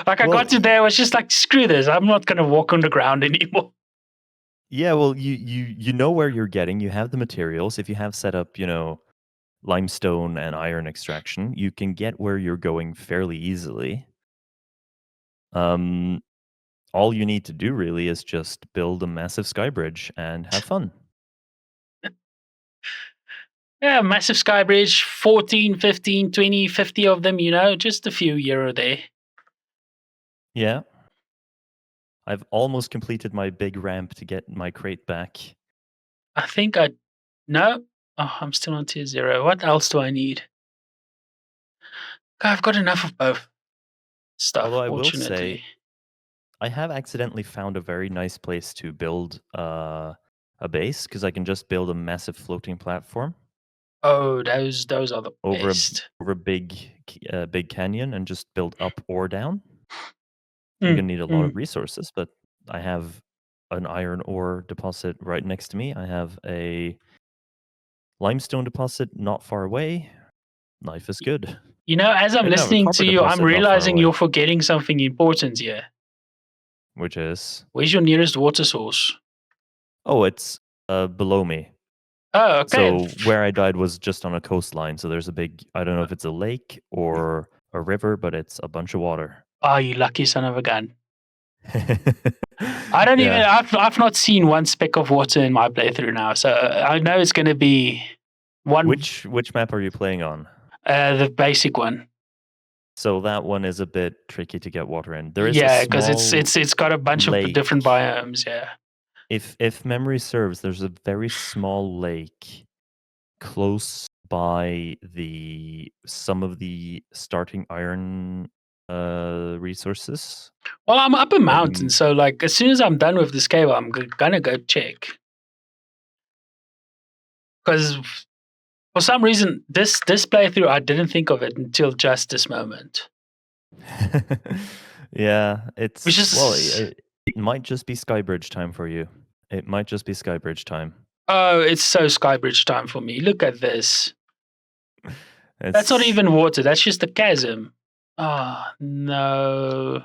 Like I well got to there, I was just like, screw this. I'm not going to walk on the ground anymore. yeah, well you know where you're getting. You have the materials. If you have set up, limestone and iron extraction, you can get where you're going fairly easily. Um all you need to do really is just build a massive sky bridge and have fun. Yeah, massive sky bridge, 14, 15, 20, 50 of them, just a few here or there. Yeah. I've almost completed my big ramp to get my crate back. I think no. Oh, I'm still on tier 0. What else do I need? I've got enough of both stuff, Although I will say, fortunately. I have accidentally found a very nice place to build a base because I can just build a massive floating platform Oh, those are the over a best. over a big canyon and just build up or down. I'm Mm, gonna need a lot of mm. resources, but I have an iron ore deposit right next to me. I have a limestone deposit not far away. Life is good. As I'm No, a listening copper to you, I'm deposit not far realizing away, you're forgetting something important here. which is Where's your nearest water source? it's below me. Oh, okay. So where I died was just on a coastline. So there's a big, I don't know if it's a lake or a river, but it's a bunch of water. Oh, you lucky son of a gun. I don't even. Yeah. I've not seen one speck of water in my playthrough now, so I know it's going to be one. Which map are you playing on? The basic one. So that one is a bit tricky to get water in. There is a Yeah, because small it's got a bunch of different lake. biomes. Yeah. If memory serves, there's a very small lake close by the some of the starting iron resources Well, I'm up a that mountain, you so like as soon as I'm done with this cable, I'm gonna go check. Because for some reason, this playthrough, I didn't think of it until just this moment. yeah, Which it's well, is it might just be Skybridge time for you. It might just be Skybridge time. oh, it's so Skybridge time for me. Look at this. That's not It's even water. That's just a chasm. Oh no.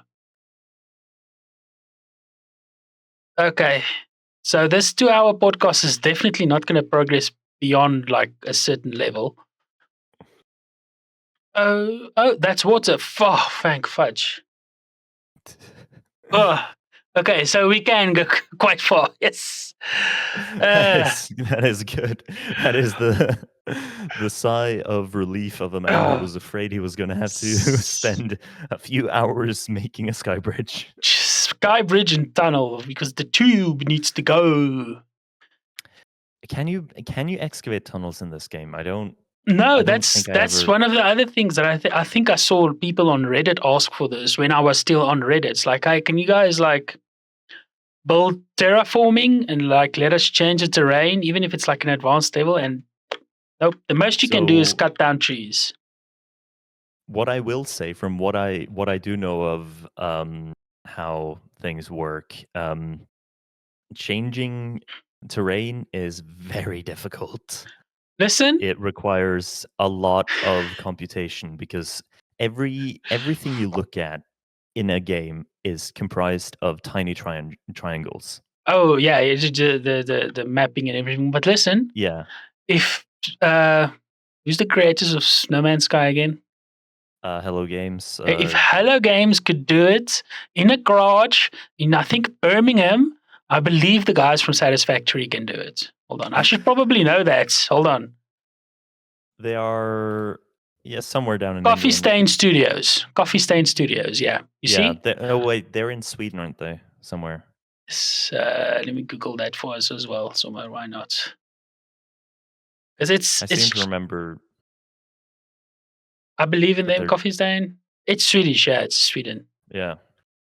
Okay. So this 2-hour podcast is definitely not going to progress beyond like a certain level. Oh, that's water. Oh, thank fudge. Oh, okay, so we can go quite far. Yes. Uh, that is good. That is the sigh of relief of a man who uh, was afraid he was going to have to s- spend a few hours making a Skybridge. Sky bridge and tunnel because the tube needs to go. Can you excavate tunnels in this game? No, I don't that's think I that's ever. one of the other things that I think I saw people on Reddit ask for this when I was still on Reddit. It's like, hey, can you guys like build terraforming and like let us change the terrain, even if it's like an advanced level? And nope, the most you can do is So cut down trees. what I will say from what I do know of how things work, changing terrain is very difficult. Listen, It requires a lot of computation because everything you look at in a game is comprised of tiny triangles. oh yeah, the mapping and everything. But listen, Yeah. if who's the creators of No Man's Sky again? Hello Games. If Hello Games could do it in a garage in I think Birmingham, I believe the guys from Satisfactory can do it. Hold on, I should probably know that. Hold on, They are somewhere down in Coffee England. Stain Studios. Coffee Stain Studios. Yeah, you Yeah. see. Oh wait, they're in Sweden, aren't they? Somewhere. Let me Google that for us as well. So why not? Because it's I seem to it's remember I believe in that them. they're. Coffee Stain. It's Swedish. Yeah, it's Sweden. Yeah.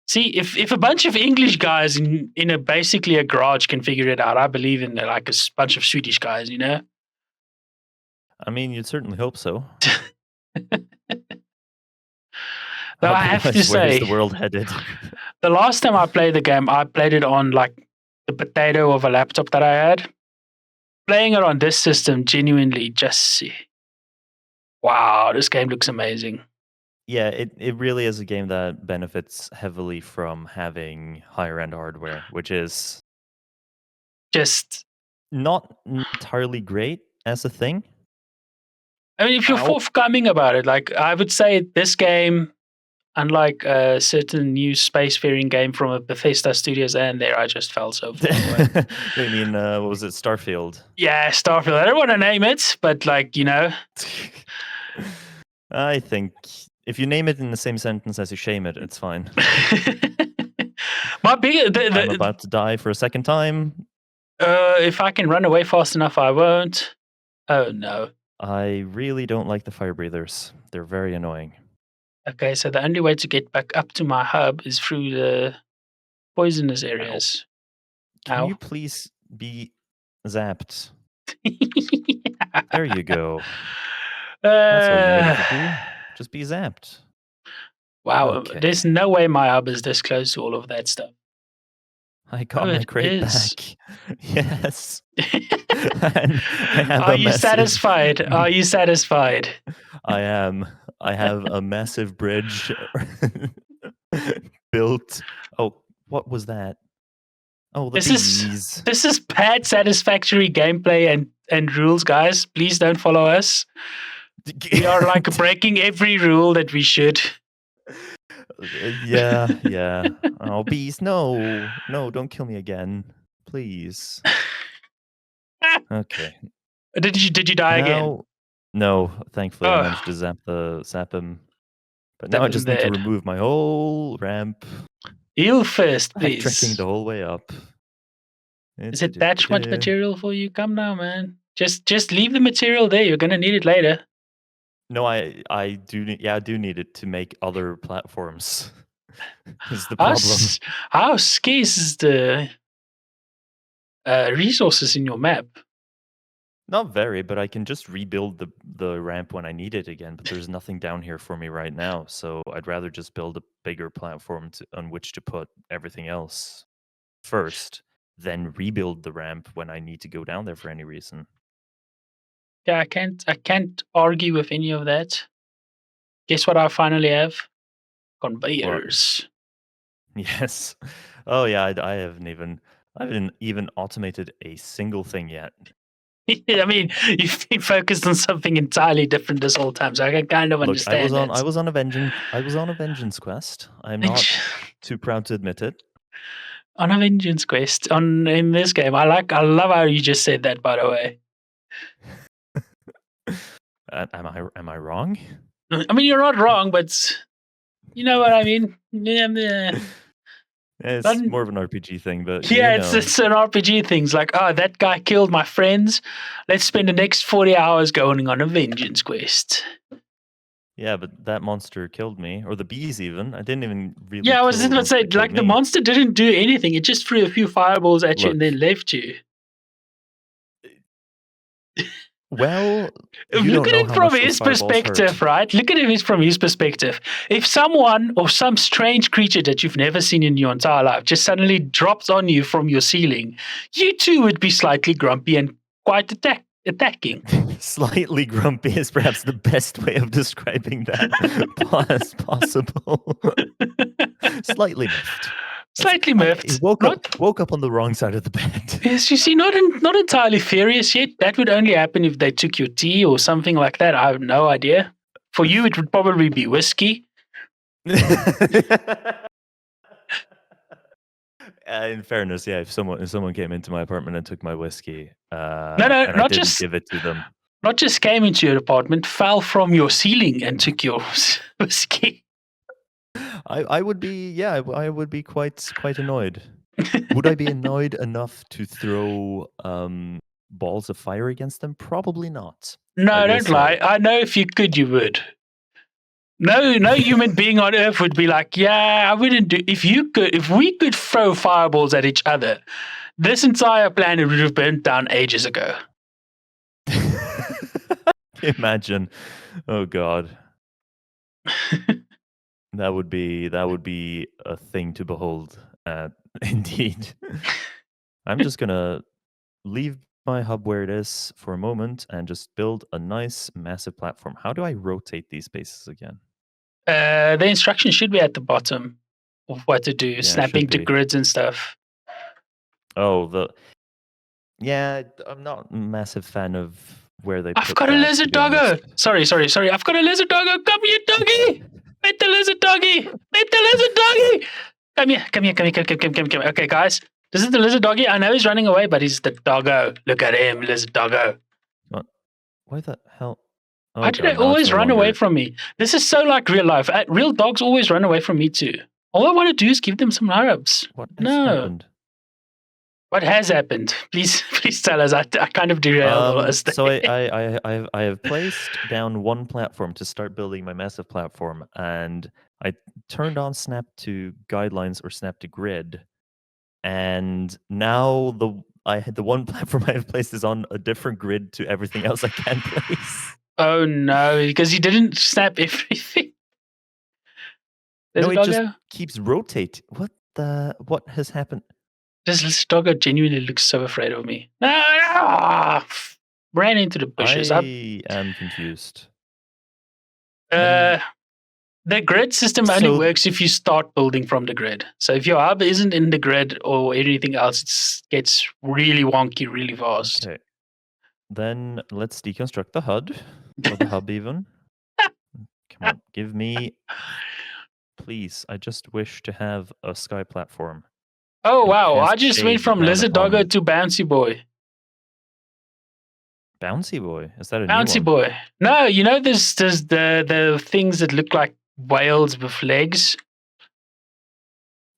See, if a bunch of English guys in a basically a garage can figure it out, I believe in like bunch of Swedish guys. I mean, you'd certainly hope so. Though I have to Otherwise, where is the say, world headed? the last time I played the game, I played it on like the potato of a laptop that I had. Playing it on this system, genuinely, just wow, this game looks amazing. Yeah, it really is a game that benefits heavily from having higher end hardware, which is Just, not entirely great as a thing. I mean, if you're Ow. forthcoming about it, like I would say, this game Unlike a certain new spacefaring game from a Bethesda Studios, and there I just fell so far away. You mean what was it, Starfield? Yeah, Starfield. I don't want to name it, but like I think if you name it in the same sentence as you shame it, it's fine. My big I'm about to die for a second time. if I can run away fast enough, I won't. Oh no. I really don't like the fire breathers. They're very annoying. Okay, so the only way to get back up to my hub is through the poisonous areas. Can you please be zapped? There you go. That's all you needed to do. Just be zapped. Wow, Okay. There's no way my hub is this close to all of that stuff. I got my crate back. Yes. I have Are you satisfied? Are you satisfied? I am. I have a massive bridge built. Oh, what was that? Oh, the bees. This is bad Satisfactory gameplay and rules, guys. Please don't follow us. We are like breaking every rule that we should. Yeah. Oh, bees, no, don't kill me again, please. Okay. Did you die again? No, thankfully I managed to zap him. But now I just need to remove my whole ramp. Heal first, please. Backtracking the whole way up. Is it that much material for you? Come now, man. Just leave the material there. You're gonna need it later. No, I do need it to make other platforms. Is the problem. How scarce is the resources in your map? Not very, but I can just rebuild the ramp when I need it again, but there's nothing down here for me right now, so I'd rather just build a bigger platform on which to put everything else first, then rebuild the ramp when I need to go down there for any reason. Yeah, I can't argue with any of that. Guess what I finally have? Conveyors. What? Yes. Oh yeah, I haven't even automated a single thing yet. I mean, you've been focused on something entirely different this whole time, so I can kind of understand. I was on a vengeance quest. I'm not too proud to admit it. On a vengeance quest in this game. I love how you just said that, by the way. Am I wrong? I mean, you're not wrong, but you know what I mean. It's more of an RPG thing, but yeah, it's an RPG thing. It's like, oh, that guy killed my friends. Let's spend the next 40 hours going on a vengeance quest. Yeah, but that monster killed me, or the bees even. I didn't even really. Yeah, I was just going to say, like, the monster didn't do anything. It just threw a few fireballs at you and then left you. Well, look at it from his perspective, right? Look at it from his perspective. If someone or some strange creature that you've never seen in your entire life just suddenly drops on you from your ceiling, you too would be slightly grumpy and quite attacking. Slightly grumpy is perhaps the best way of describing that as possible. Slightly miffed. Slightly miffed. Woke up on the wrong side of the bed. Yes, you see, not entirely furious yet. That would only happen if they took your tea or something like that. I have no idea. For you, it would probably be whiskey. In fairness, yeah, if someone came into my apartment and took my whiskey, not just give it to them. Not just came into your apartment, fell from your ceiling and took your whiskey. I would be quite annoyed. Would I be annoyed enough to throw balls of fire against them? Probably not. No, don't lie. I know if you could, you would. No human being on Earth would be like, yeah, I wouldn't do. If we could throw fireballs at each other, this entire planet would have burnt down ages ago. Imagine. Oh God. That would be a thing to behold. Indeed. I'm just gonna leave my hub where it is for a moment and just build a nice massive platform. How do I rotate these spaces again? The instructions should be at the bottom of what to do, snapping to grids and stuff. Oh, I'm not a massive fan of where they I've got a lizard doggo. Sorry. I've got a lizard doggo. Come here, doggy. Pet the lizard doggy! Pet the lizard doggy! Come here, come here, come here, come here. Okay, guys, this is the lizard doggy. I know he's running away, but he's the doggo. Look at him, lizard doggo. What? Why the hell? Why Oh do they god, now it's always no run away longer. from me? This is so like real life. Real dogs always run away from me too. All I want to do is give them some herbs. What has No. happened? What has happened? Please, please tell us. I kind of derailed all this. So I have placed down one platform to start building my massive platform, and I turned on snap to guidelines or snap to grid, and now the one platform I have placed is on a different grid to everything else I can place. Oh no, because you didn't snap everything. There's No, a it just doggo. keeps rotate. What has happened? This doggo genuinely looks so afraid of me. Ah, ran into the bushes. I am confused. The grid system only So works if you start building from the grid. So if your hub isn't in the grid or anything else, it gets really wonky really fast. okay, then let's deconstruct the HUD or the hub even. Come on, give me, please. I just wish to have a sky platform. Oh and wow! I cast just went shade from down lizard doggo upon to bouncy boy. Bouncy Boy. Is that a new Bouncy one? boy. No, you know there's the things that look like whales with legs.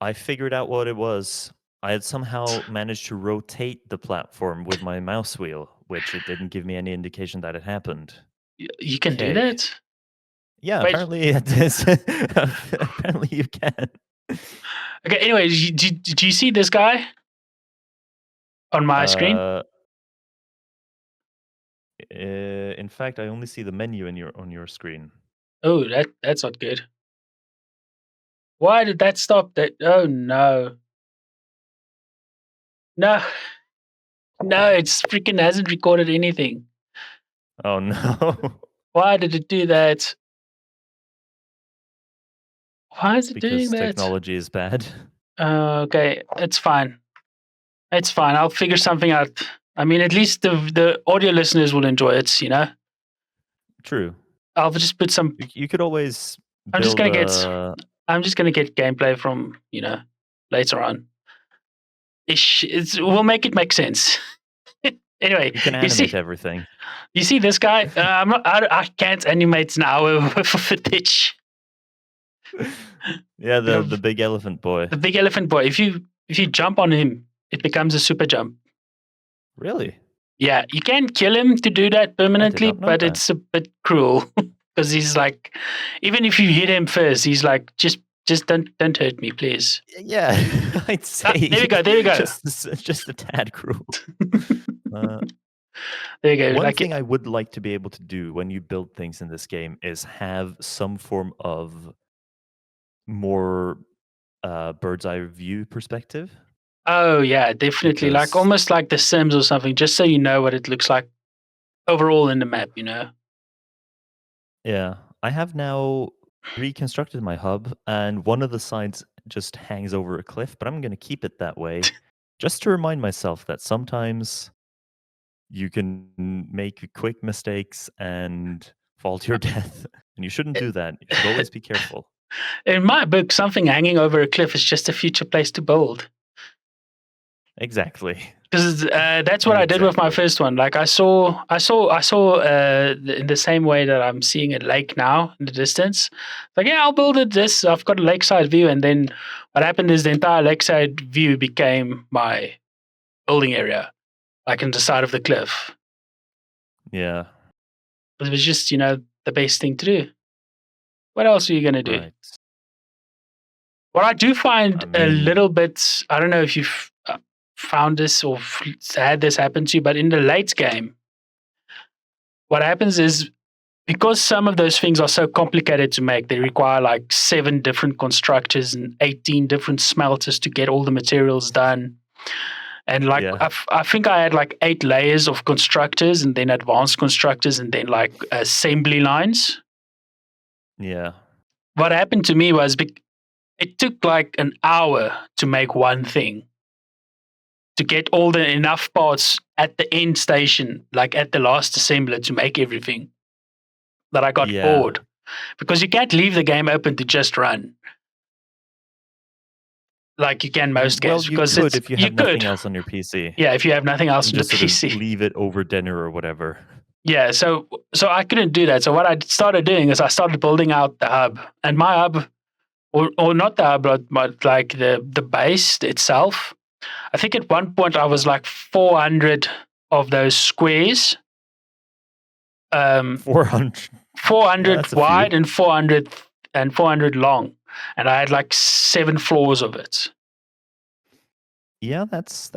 I figured out what it was. I had somehow managed to rotate the platform with my mouse wheel, which it didn't give me any indication that it happened. You can do Okay. that. Yeah, Wait. apparently it is. Apparently you can. Okay. Anyway, do you see this guy on my screen? In fact, I only see the menu on your screen. Oh, that's not good. Why did that stop? That? Oh no, no, no! It's freaking hasn't recorded anything. Oh no. Why did it do that? Why is it doing Because that? technology is bad. Okay, it's fine. It's fine. I'll figure something out. I mean, at least the audio listeners will enjoy it. You know, True. I'll just put some. You could always I'm just build gonna get. a. I'm just gonna get gameplay from later on. We'll make it make sense. Anyway, You can animate everything. You see this guy? I'm not. I can't animate now with footage. Yeah, the big elephant boy. The big elephant boy. If you jump on him, it becomes a super jump. Really? Yeah, you can kill him to do that permanently, not know but that. it's a bit cruel because he's like, even if you hit him first, he's like, just don't hurt me, please. Yeah, I'd say. There we go. There we go. Just a tad cruel. There you go. One thing I would like to be able to do when you build things in this game is have some form of more bird's eye view perspective. Oh yeah, definitely. Like almost like The Sims or something, just so you know what it looks like overall in the map, Yeah. I have now reconstructed my hub, and one of the sides just hangs over a cliff, but I'm going to keep it that way just to remind myself that sometimes you can make quick mistakes and fall to your death, and you shouldn't do that. You should always be careful. In my book, something hanging over a cliff is just a future place to build. Exactly. Because that's what I did with my first one. Like I saw in the same way that I'm seeing a lake now in the distance. Like, yeah, I'll build it this. I've got a lakeside view. And then what happened is the entire lakeside view became my building area, like in the side of the cliff. Yeah. It was just, the best thing to do. What else are you going to do? Right. What I do find a little bit, I don't know if you've found this or had this happen to you, but in the late game, what happens is because some of those things are so complicated to make, they require like 7 different constructors and 18 different smelters to get all the materials done. And like, yeah. I think I had like 8 layers of constructors and then advanced constructors and then like assembly lines. Yeah. What happened to me was it took like an hour to make one thing, to get all the enough parts at the end station, like at the last assembler to make everything, that I got bored. because you can't leave the game open to just run like you can most Well, games you because could it's if you you have nothing could. else on your PC Yeah, if you have nothing else and on the just sort of PC. leave it over dinner or whatever. Yeah, so I couldn't do that. So what I started doing is I started building out the hub, and my hub, or not the hub, but like the base itself. I think at one point I was like 400 of those squares, 400. Yeah, 400 that's a few. wide and 400 long, and I had like 7 floors of it. Yeah, that's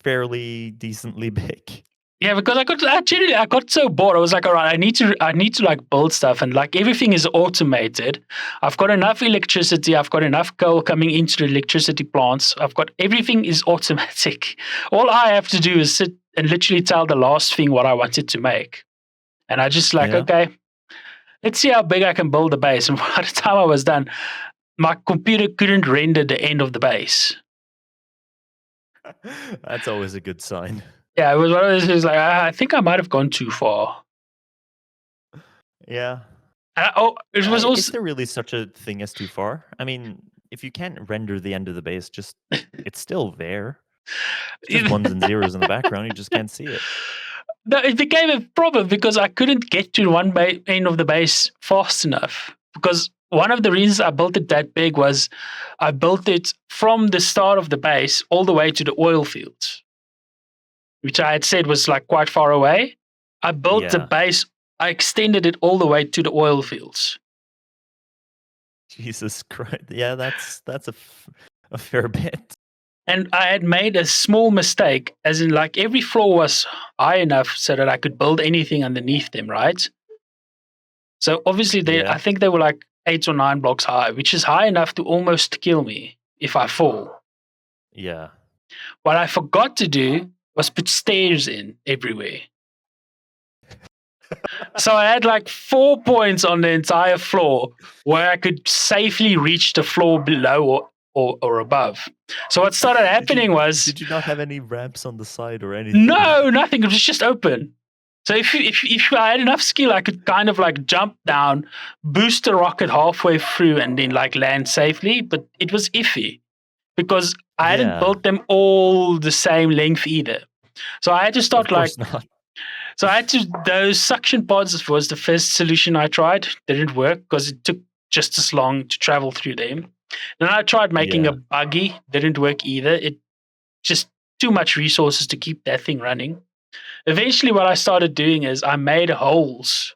fairly decently big. Yeah, because I got so bored. I was like, all right, I need to like build stuff, and like everything is automated. I've got enough electricity. I've got enough coal coming into the electricity plants. I've got everything is automatic. All I have to do is sit and literally tell the last thing what I wanted to make, and I just like, Yeah. okay, let's see how big I can build the base. And by the time I was done, my computer couldn't render the end of the base. That's always a good sign. Yeah, it was one of those things like, I think I might have gone too far. Yeah. It was Is also there really such a thing as too far? I mean, if you can't render the end of the base, just it's still there. It's just ones and zeros in the background. You just can't see it. No, it became a problem because I couldn't get to one end of the base fast enough. Because one of the reasons I built it that big was I built it from the start of the base all the way to the oil fields, which I had said was like quite far away. I built the Yeah. base, I extended it all the way to the oil fields. Jesus Christ. Yeah, that's a fair bit. And I had made a small mistake, as in like every floor was high enough so that I could build anything underneath them, right? So obviously Yeah. I think they were like 8 or 9 blocks high, which is high enough to almost kill me if I fall. Yeah. What I forgot to do was put stairs in everywhere. So I had like 4 points on the entire floor where I could safely reach the floor below or above. So what started happening was Did you not have any ramps on the side or anything? no, nothing. It was just open. So if I had enough skill, I could kind of like jump down, boost the rocket halfway through, and then like land safely. But it was iffy because I hadn't Yeah. built them all the same length either. So I had to Of start like course not. so I had to those suction pods was the first solution I tried. Didn't work because it took just as long to travel through them. Then I tried making Yeah. a buggy. Didn't work either. It just too much resources to keep that thing running. Eventually, what I started doing is I made holes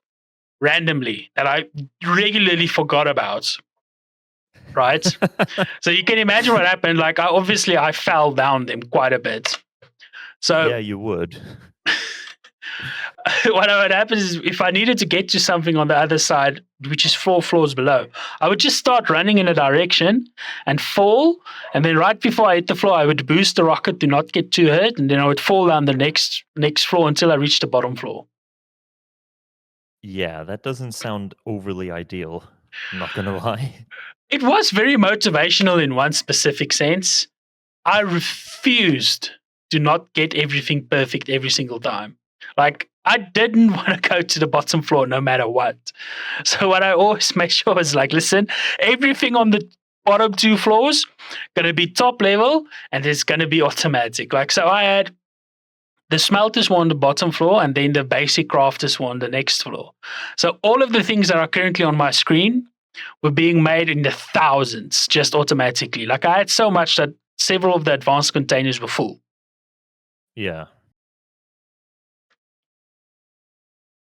randomly that I regularly forgot about. Right? So you can imagine what happened. Like, I fell down them quite a bit. So Yeah, you would. what would happen is if I needed to get to something on the other side, which is 4 floors below, I would just start running in a direction and fall. And then right before I hit the floor, I would boost the rocket to not get too hurt. And then I would fall down the next floor until I reached the bottom floor. Yeah, that doesn't sound overly ideal. I'm not gonna lie. It was very motivational in one specific sense. I refused to not get everything perfect every single time. Like, I didn't want to go to the bottom floor no matter what. So what I always make sure is like, listen, everything on the bottom 2 floors gonna be top level and it's gonna be automatic. Like, so I had the smelters were on the bottom floor and then the basic crafters were on the next floor. So all of the things that are currently on my screen were being made in the thousands just automatically. Like, I had so much that several of the advanced containers were full. Yeah.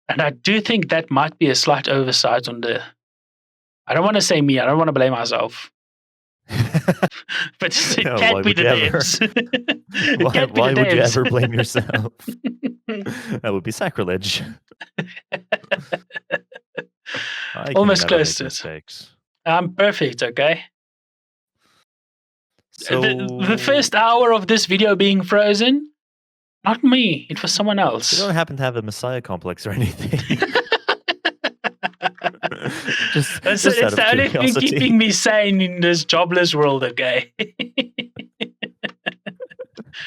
And I do think that might be a slight oversight on the. I don't want to say me. I don't want to blame myself. But it No, can't why be would the you ever? devs. It can't be Why the would you devs. ever blame yourself? That would be sacrilege. I can Almost never close make to it. mistakes. I'm perfect, okay? So The first hour of this video being frozen, not me. It was someone you else. don't happen to have a messiah complex or anything. just It's out the of only thing curiosity. keeping me sane in this jobless world, okay?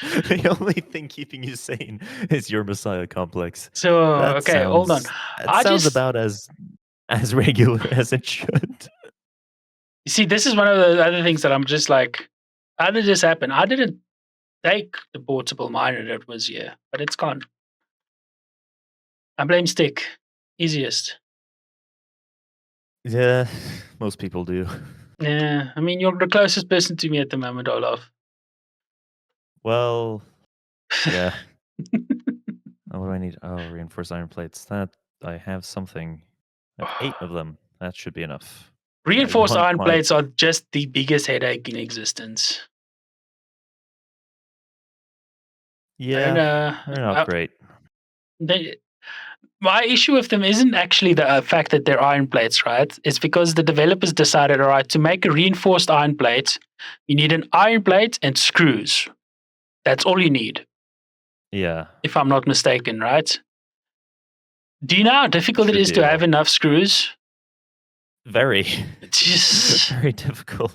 The only thing keeping you sane is your messiah complex. So, That okay, hold on. sounds I sounds just about as as regular as it should. You see, this is one of the other things that I'm just like, how did this happen? I didn't take the portable miner that was here, but it's gone. I blame stick. Easiest. Yeah, most people do. Yeah, I mean, you're the closest person to me at the moment, Olav. Well, yeah. What do I need? Oh, reinforced iron plates. That I have something. I have 8 of them. That should be enough. I Reinforced want iron my plates are just the biggest headache in existence. I don't yeah. know. They're not great. They, my issue with them isn't actually the fact that they're iron plates, right? It's because the developers decided, all right, to make a reinforced iron plate, you need an iron plate and screws. That's all you need, Yeah, if I'm not mistaken, right? Do you know how difficult it should is be to have able. enough screws? Very, It's just very difficult.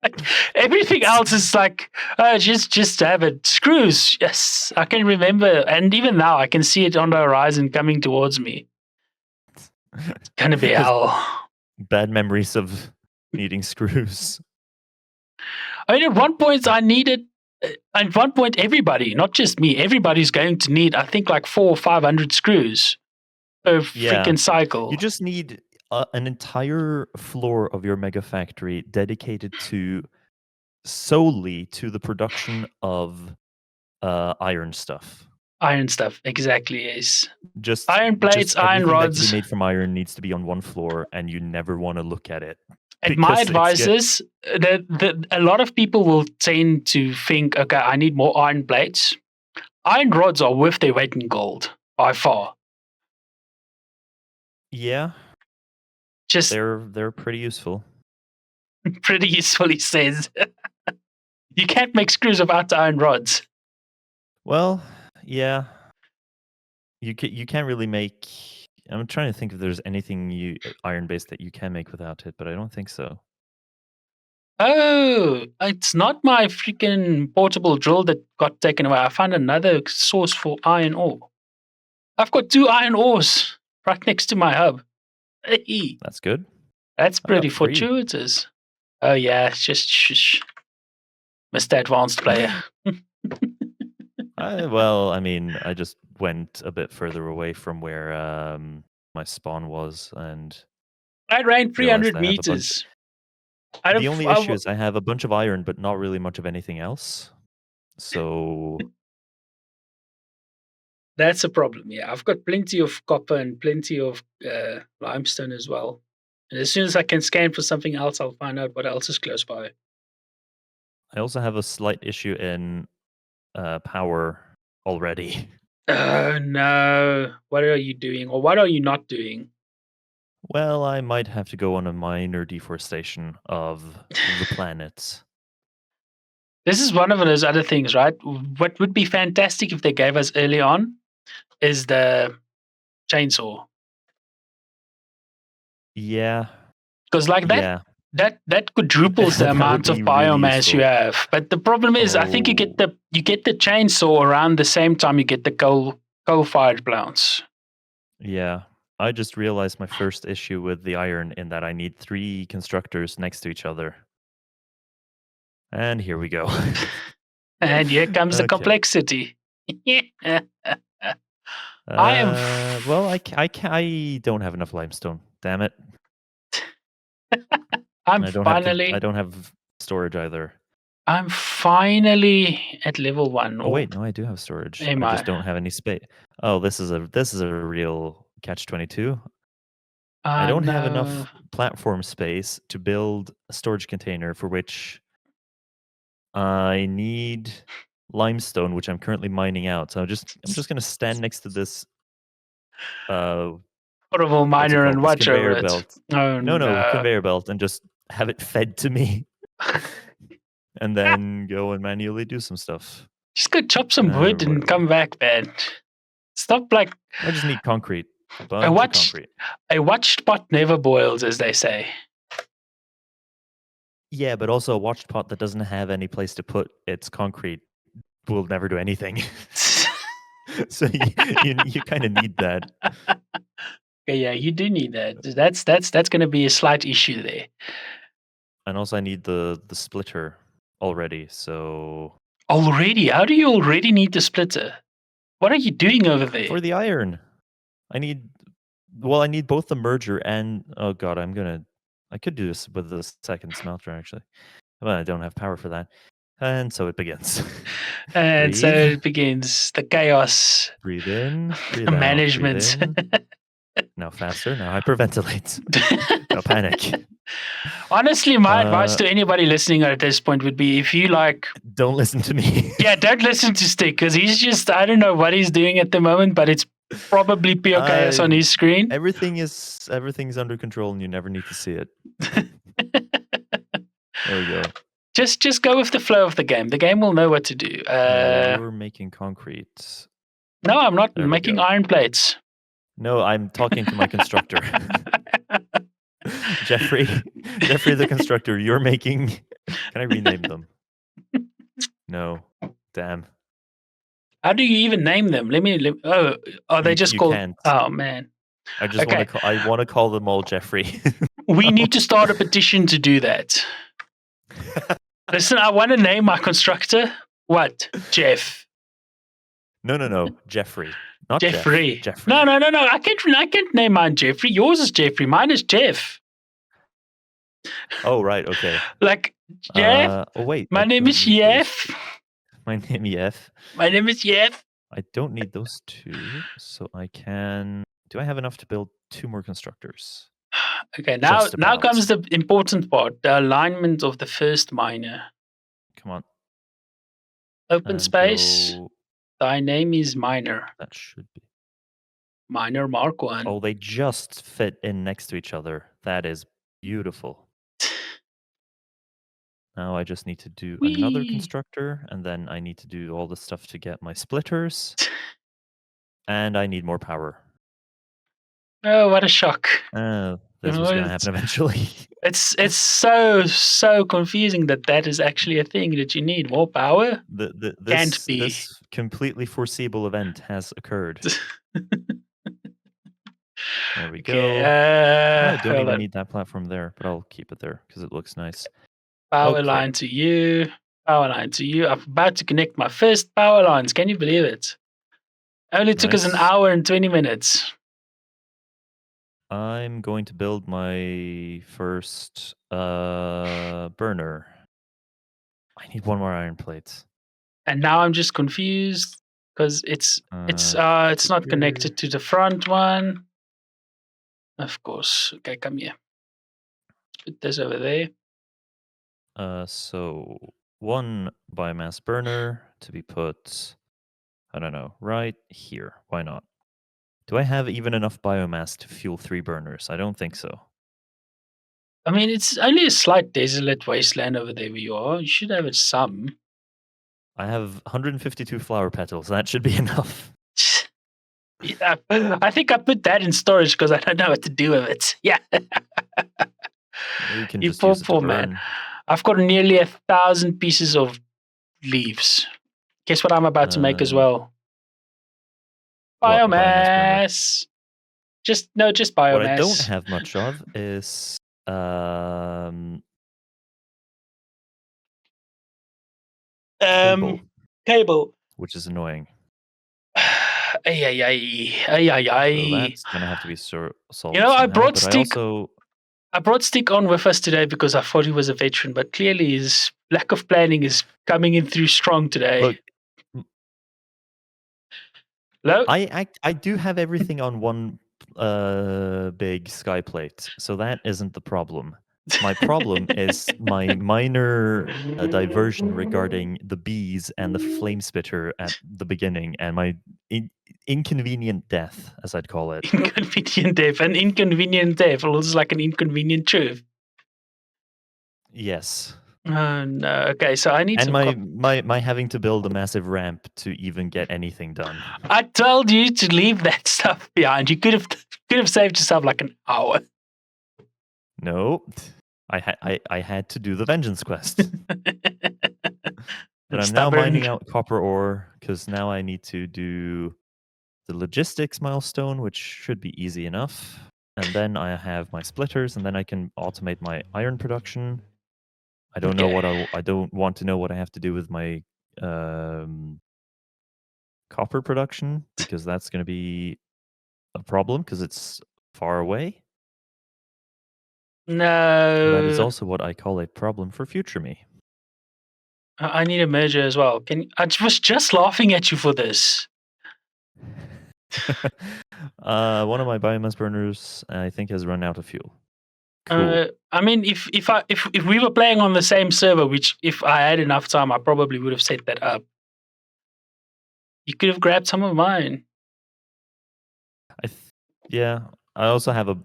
like, everything else is like, just have it. Screws, yes, I can remember, and even now I can see it on the horizon coming towards me. It's gonna be Just hell. bad memories of needing screws. I mean, at one point I needed. At one point, everybody, not just me, everybody's going to need, I think, like 400 or 500 screws per Yeah, freaking cycle. you just need an entire floor of your mega factory dedicated to solely to the production of iron stuff. Iron stuff, exactly. Yes, Just iron plates, just iron everything that can be rods. made from iron needs to be on one floor, and you never want to look at it And my because it's advice is that a lot of people will tend to think, okay, I need more iron plates. Iron rods are worth their weight in gold by far. yeah, Just they're pretty useful. pretty useful, he says. You can't make screws without iron rods. Well, yeah, you can't really make. I'm trying to think if there's anything iron based that you can make without it, but I don't think so. Oh, it's not my freaking portable drill that got taken away. I found another source for iron ore. I've got 2 iron ores right next to my hub. Hey, That's good. that's I've got pretty 3. fortuitous. Oh yeah, it's just shush. Mr. Advanced player. Well, I mean, I just went a bit further away from where my spawn was and I ran realized 300 I have a bunch. meters. The only issue is I have a bunch of iron, but not really much of anything else. So That's a problem. Yeah, I've got plenty of copper and plenty of limestone as well. And as soon as I can scan for something else, I'll find out what else is close by. I also have a slight issue in power already. Oh no! What are you doing, or what are you not doing? Well, I might have to go on a minor deforestation of the planet. This is one of those other things, right? What would be fantastic if they gave us early on is the chainsaw, Yeah, because like yeah, that quadruples the that would amount of be really biomass you useful. have. But the problem is, I think you get Oh, the chainsaw around the same time you get the coal fired plants. yeah. I just realized my first issue with the iron in that I need 3 constructors next to each other. And here we go. And here comes the Okay. complexity. I am Well, I don't have enough limestone. Damn it. I'm I finally don't have storage either. I'm finally at level 1. Oh Or wait, no, I do have storage. am I I? just don't have any space. Oh, this is a real catch-22. I don't have No. enough platform space to build a storage container for which I need limestone, which I'm currently mining out. So I'm just gonna stand next to this uh Portable what's it miner called? and This watch over conveyor it. belt. Oh No, no. conveyor belt and just have it fed to me and then go and manually do some stuff. Just go chop some wood and Whatever. come back, man. Stop like I just need concrete. A I bunch of watched concrete. a watched pot never boils, as they say. Yeah, but also a watched pot that doesn't have any place to put its concrete will never do anything. So you kind of need that. Yeah, you do need that. That's going to be a slight issue there. And also I need the splitter already, so Already? How do you already need the splitter? What are you doing over there? for the iron. I need both the merger and oh god, I could do this with the second smelter actually. But I don't have power for that. And so it begins. And so Breathe. it begins the chaos Breathe in, breathe out, breathe management. in. Now faster, now hyperventilate. Now panic. Honestly, my advice to anybody listening at this point would be if you like, don't listen to me. yeah, don't listen to Stick because he's just, I don't know what he's doing at the moment, but it's probably pure chaos on his screen. Everything's under control and you never need to see it. There we go. Just go with the flow of the game. The game will know what to do. You're making concrete. No, I'm not making iron plates. No, I'm talking to my constructor. Jeffrey the constructor, you're making... Can I rename them? No. Damn. How do you even name them? They just called... Can't. Oh, man. I just want to call them all Jeffrey. We need to start a petition to do that. Listen, I want to name my constructor. What? Jeff. No. Jeffrey. Not Jeffrey. Jeffrey. No. I can't name mine Jeffrey. Yours is Jeffrey. Mine is Jeff. Oh, right. Okay. Like, Jeff? Oh, wait. My name is Jeff. My name Jeff. My name is Jeff. I don't need those two, so I can... Do I have enough to build 2 more constructors? Okay, now comes the important part, the alignment of the first miner. Come on. Open space. Thy name is Miner. That should be. Miner Mark 1. Oh, they just fit in next to each other. That is beautiful. Now I just need to do another constructor, and then I need to do all the stuff to get my splitters. And I need more power. Oh, what a shock. This was going to happen eventually. It's so confusing that is actually a thing, that you need more power. This completely foreseeable event has occurred. There we go. I don't even need that platform there, but I'll keep it there because it looks nice. Power line to you. Power line to you. I'm about to connect my first power lines. Can you believe it? Only took us an hour and 20 minutes. I'm going to build my first burner. I need 1 more iron plate. And now I'm just confused because it's not connected to the front one. Of course. Okay, come here. Let's put this over there. So 1 biomass burner to be put, I don't know, right here. Why not? Do I have even enough biomass to fuel 3 burners? I don't think so. I mean, it's only a slight desolate wasteland over there where you are. You should have some. I have 152 flower petals. That should be enough. Yeah, I think I put that in storage because I don't know what to do with it. Yeah. You can just use it to burn. Man. I've got nearly 1,000 pieces of leaves. Guess what I'm about to make as well? Biomass. Just biomass. What I don't have much of is cable. Which is annoying. So that's gonna have to be solved. I brought Stick. I brought Stick on with us today because I thought he was a veteran, but clearly his lack of planning is coming in through strong today. Look, hello? I do have everything on 1 big sky plate, so that isn't the problem. My problem is my minor diversion regarding the bees and the flame spitter at the beginning, and my inconvenient death, as I'd call it. Inconvenient death. An inconvenient death looks like an inconvenient truth. Yes. Oh no. Okay, so I need and my having to build a massive ramp to even get anything done. I told you to leave that stuff behind. You could have saved yourself like an hour. No, I had to do the vengeance quest. But I'm now mining out copper ore because now I need to do the logistics milestone, which should be easy enough. And then I have my splitters, and then I can automate my iron production. I don't know Okay. what I don't want to know what I have to do with my copper production, because that's going to be a problem because it's far away. That is No, also what I call a problem for future me. I need a merger as well. I was just laughing at you for this. One of my biomass burners, I think, has run out of fuel. Cool. I mean, if we were playing on the same server, which if I had enough time, I probably would have set that up. You could have grabbed some of mine. Yeah, I also have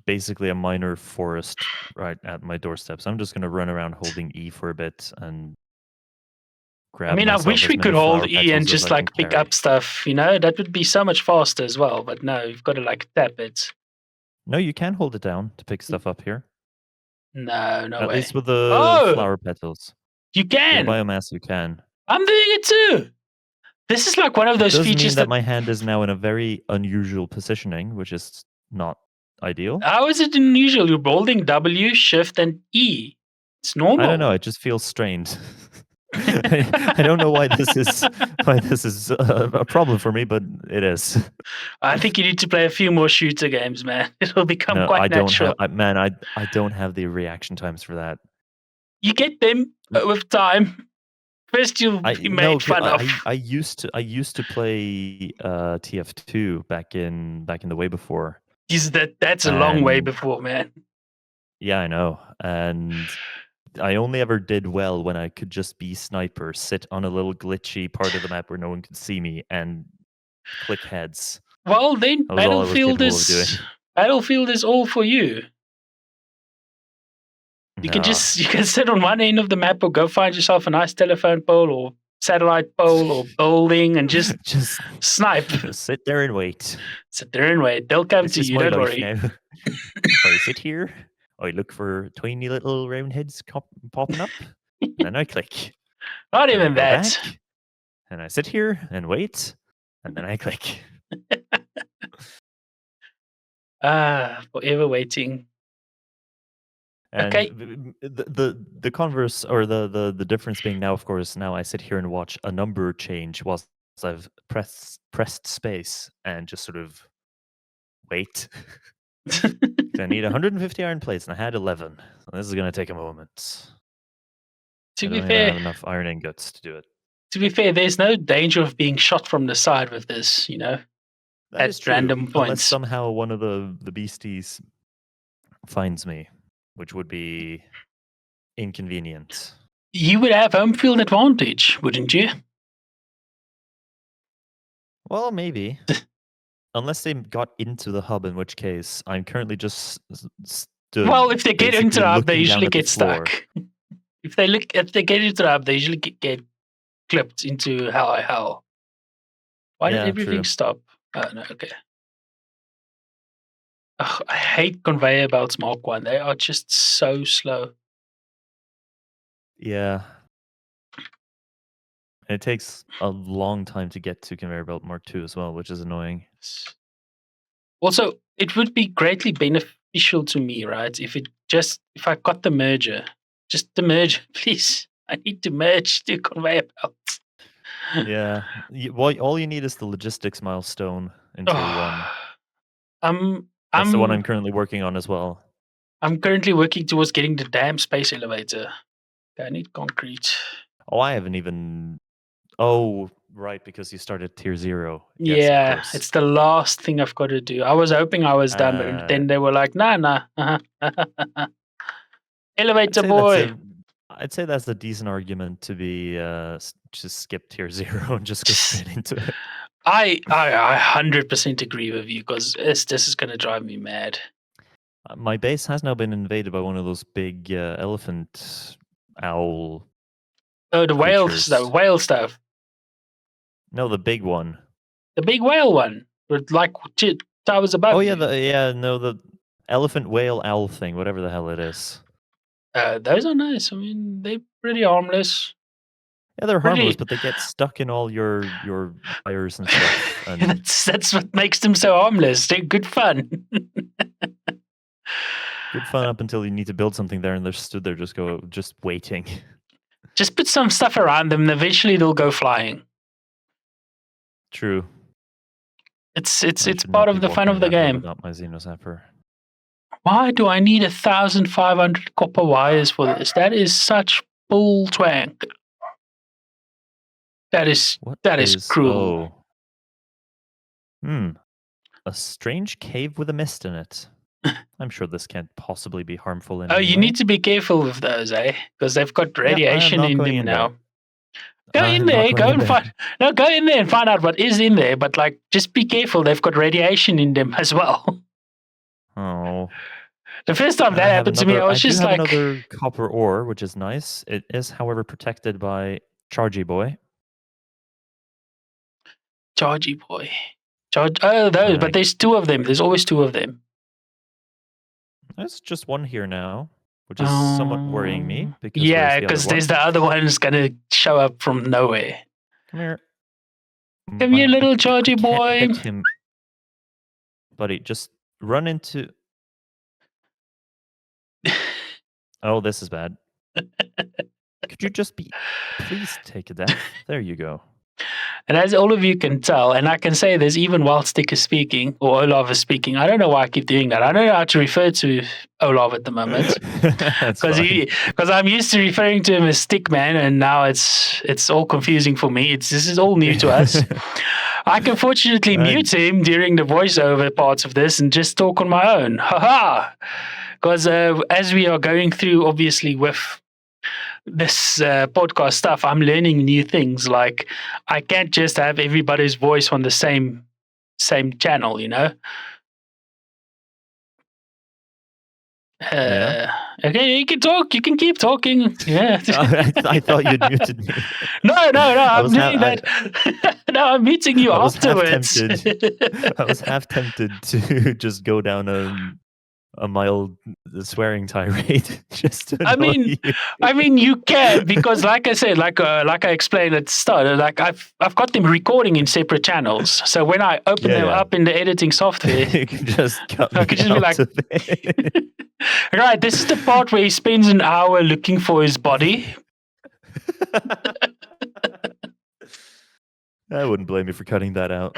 basically a minor forest right at my doorstep, so I'm just gonna run around holding E for a bit and I grab mean, I myself wish as we could many hold flower E and petals as just I can like pick up carry. stuff, that would be so much faster as well. But no, you've got to like tap it. No, you can hold it down to pick stuff up here. No, no At way. least with the Oh, flower petals. you With the can. biomass, you can. I'm doing it too. This is like one of It those does mean features that that. my hand is now in a very unusual positioning, which is not ideal. How is it unusual? You're holding W, Shift, and E. It's I don't know. normal. It just feels strained. I don't know why this is a problem for me, but it is. I think you need to play a few more shooter games, man. It'll become No, I quite don't have. natural. Man, I don't have the reaction times for that. You get them with time. First, you'll I be no. made fun of. I used to play TF2 back in the way before, That's a long way and before, man. yeah, I know. And I only ever did well when I could just be sniper, sit on a little glitchy part of the map where no one could see me, and click heads. Well, then That was all I was capable of doing. Battlefield is all for you. No, You can sit on one end of the map or go find yourself a nice telephone pole or satellite pole or building and just just snipe. sit there and wait. Sit there and wait. They'll come This to is you. my Don't life worry. now. I sit here, I look for tiny little round heads popping up, and then I click. Not Then I even go that. back, and I sit here and wait, and then I click. Forever waiting. And Okay. the converse, or the difference being now, of course, now I sit here and watch a number change whilst I've pressed space and just sort of wait. I need 150 iron plates, and I had 11. So this is going to take a moment. I to be don't even have fair, enough iron ingots to do it. there's no danger of being shot from the side with this, That at is true, random unless points. somehow one of the beasties finds me, which would be inconvenient. You would have home field advantage, wouldn't you? Well, maybe. Unless they got into the hub, in which case I'm currently just stood Well, if they get into basically the hub, they looking down usually at the get floor. stuck. If they get into the hub, they usually get clipped into hell. Why did Yeah, everything true. stop? Oh, no, okay. Ugh, I hate conveyor belts Mark 1. They are just so slow. Yeah. It takes a long time to get to conveyor belt Mark II as well, which is annoying. Also, it would be greatly beneficial to me, right? If I got the merger, just the merger, please. I need to merge to conveyor belts. Yeah. All you need is the logistics milestone in tier 1. Oh, I'm That's the one I'm I'm currently working on as well. I'm currently working towards getting the damn space elevator. I need concrete. Oh, I haven't even. Oh, right, because you started tier 0. Yes, of Yeah, course. it's the last thing I've got to do. I was hoping I was done, but then they were like, nah. I'd Elevator say that's boy. a. I'd say that's a decent argument to be just skip tier 0 and just go straight into it. I 100% agree with you because this is going to drive me mad. My base has now been invaded by one of those big elephant owl Oh, the creatures. whale stuff. No, the big one. The big whale one with like towers above Oh yeah, you. the elephant whale owl thing, whatever the hell it is. Those are nice. I mean, they're pretty harmless. Yeah, they're harmless, Really, but they get stuck in all your wires and stuff. And that's what makes them so harmless. They're good fun. good fun up until you need to build something there, and they're stood there just waiting. Just put some stuff around them, and eventually they'll go flying. True. It's I should part not of be the fun walking of the around here game. without my Xenozapper. Why do I need 1,500 copper wires for this? That is such bull twank. That is What that is is cruel. a strange cave with a mist in it. I'm sure this can't possibly be harmful in Oh, any you way. need to be careful with those, eh? Because they've got Yeah, I am radiation not in going them in now. there. Go I in am not there. going Go in and there. find. No, go in there and find out what is in there. But like, just be careful. They've got radiation in them as well. Oh. The first time that happened to me, I I was do just have like, another copper ore, which is nice. It is, however, protected by Chargy Boy. Chargy boy. Oh, those. But there's two of them. There's always two of them. There's just one here now, which is somewhat worrying me because where's Yeah, the other because one? there's the other one's gonna show up from nowhere. Come here. Come here, little I Chargy can't boy. hit him. Buddy, just run into... Oh, this is bad. Could you just be... Please take a death. There you go. And as all of you can tell, and I can say this even while Stick is speaking, or Olav is speaking, I don't know why I keep doing that. I don't know how to refer to Olav at the moment. That's fine. Because I'm used to referring to him as Stickman, and now it's all confusing for me. This is all new to us. I can fortunately mute him during the voiceover parts of this and just talk on my own. Haha! Because as we are going through, obviously, with this podcast stuff, I'm learning new things. Like, I can't just have everybody's voice on the same channel, you know? Yeah. Okay, you can talk. You can keep talking. Yeah. I thought you'd muted me. No, I'm was doing that. No, I'm muting you I was afterwards. I was half tempted to just go down a mild swearing tirade just to annoy you. I mean, you can, because, like I said, like I explained at the start, like I've got them recording in separate channels. So when I open them up in the editing software, you can just cut I me could just be out like, of it. right, this is the part where he spends an hour looking for his body. I wouldn't blame you for cutting that out.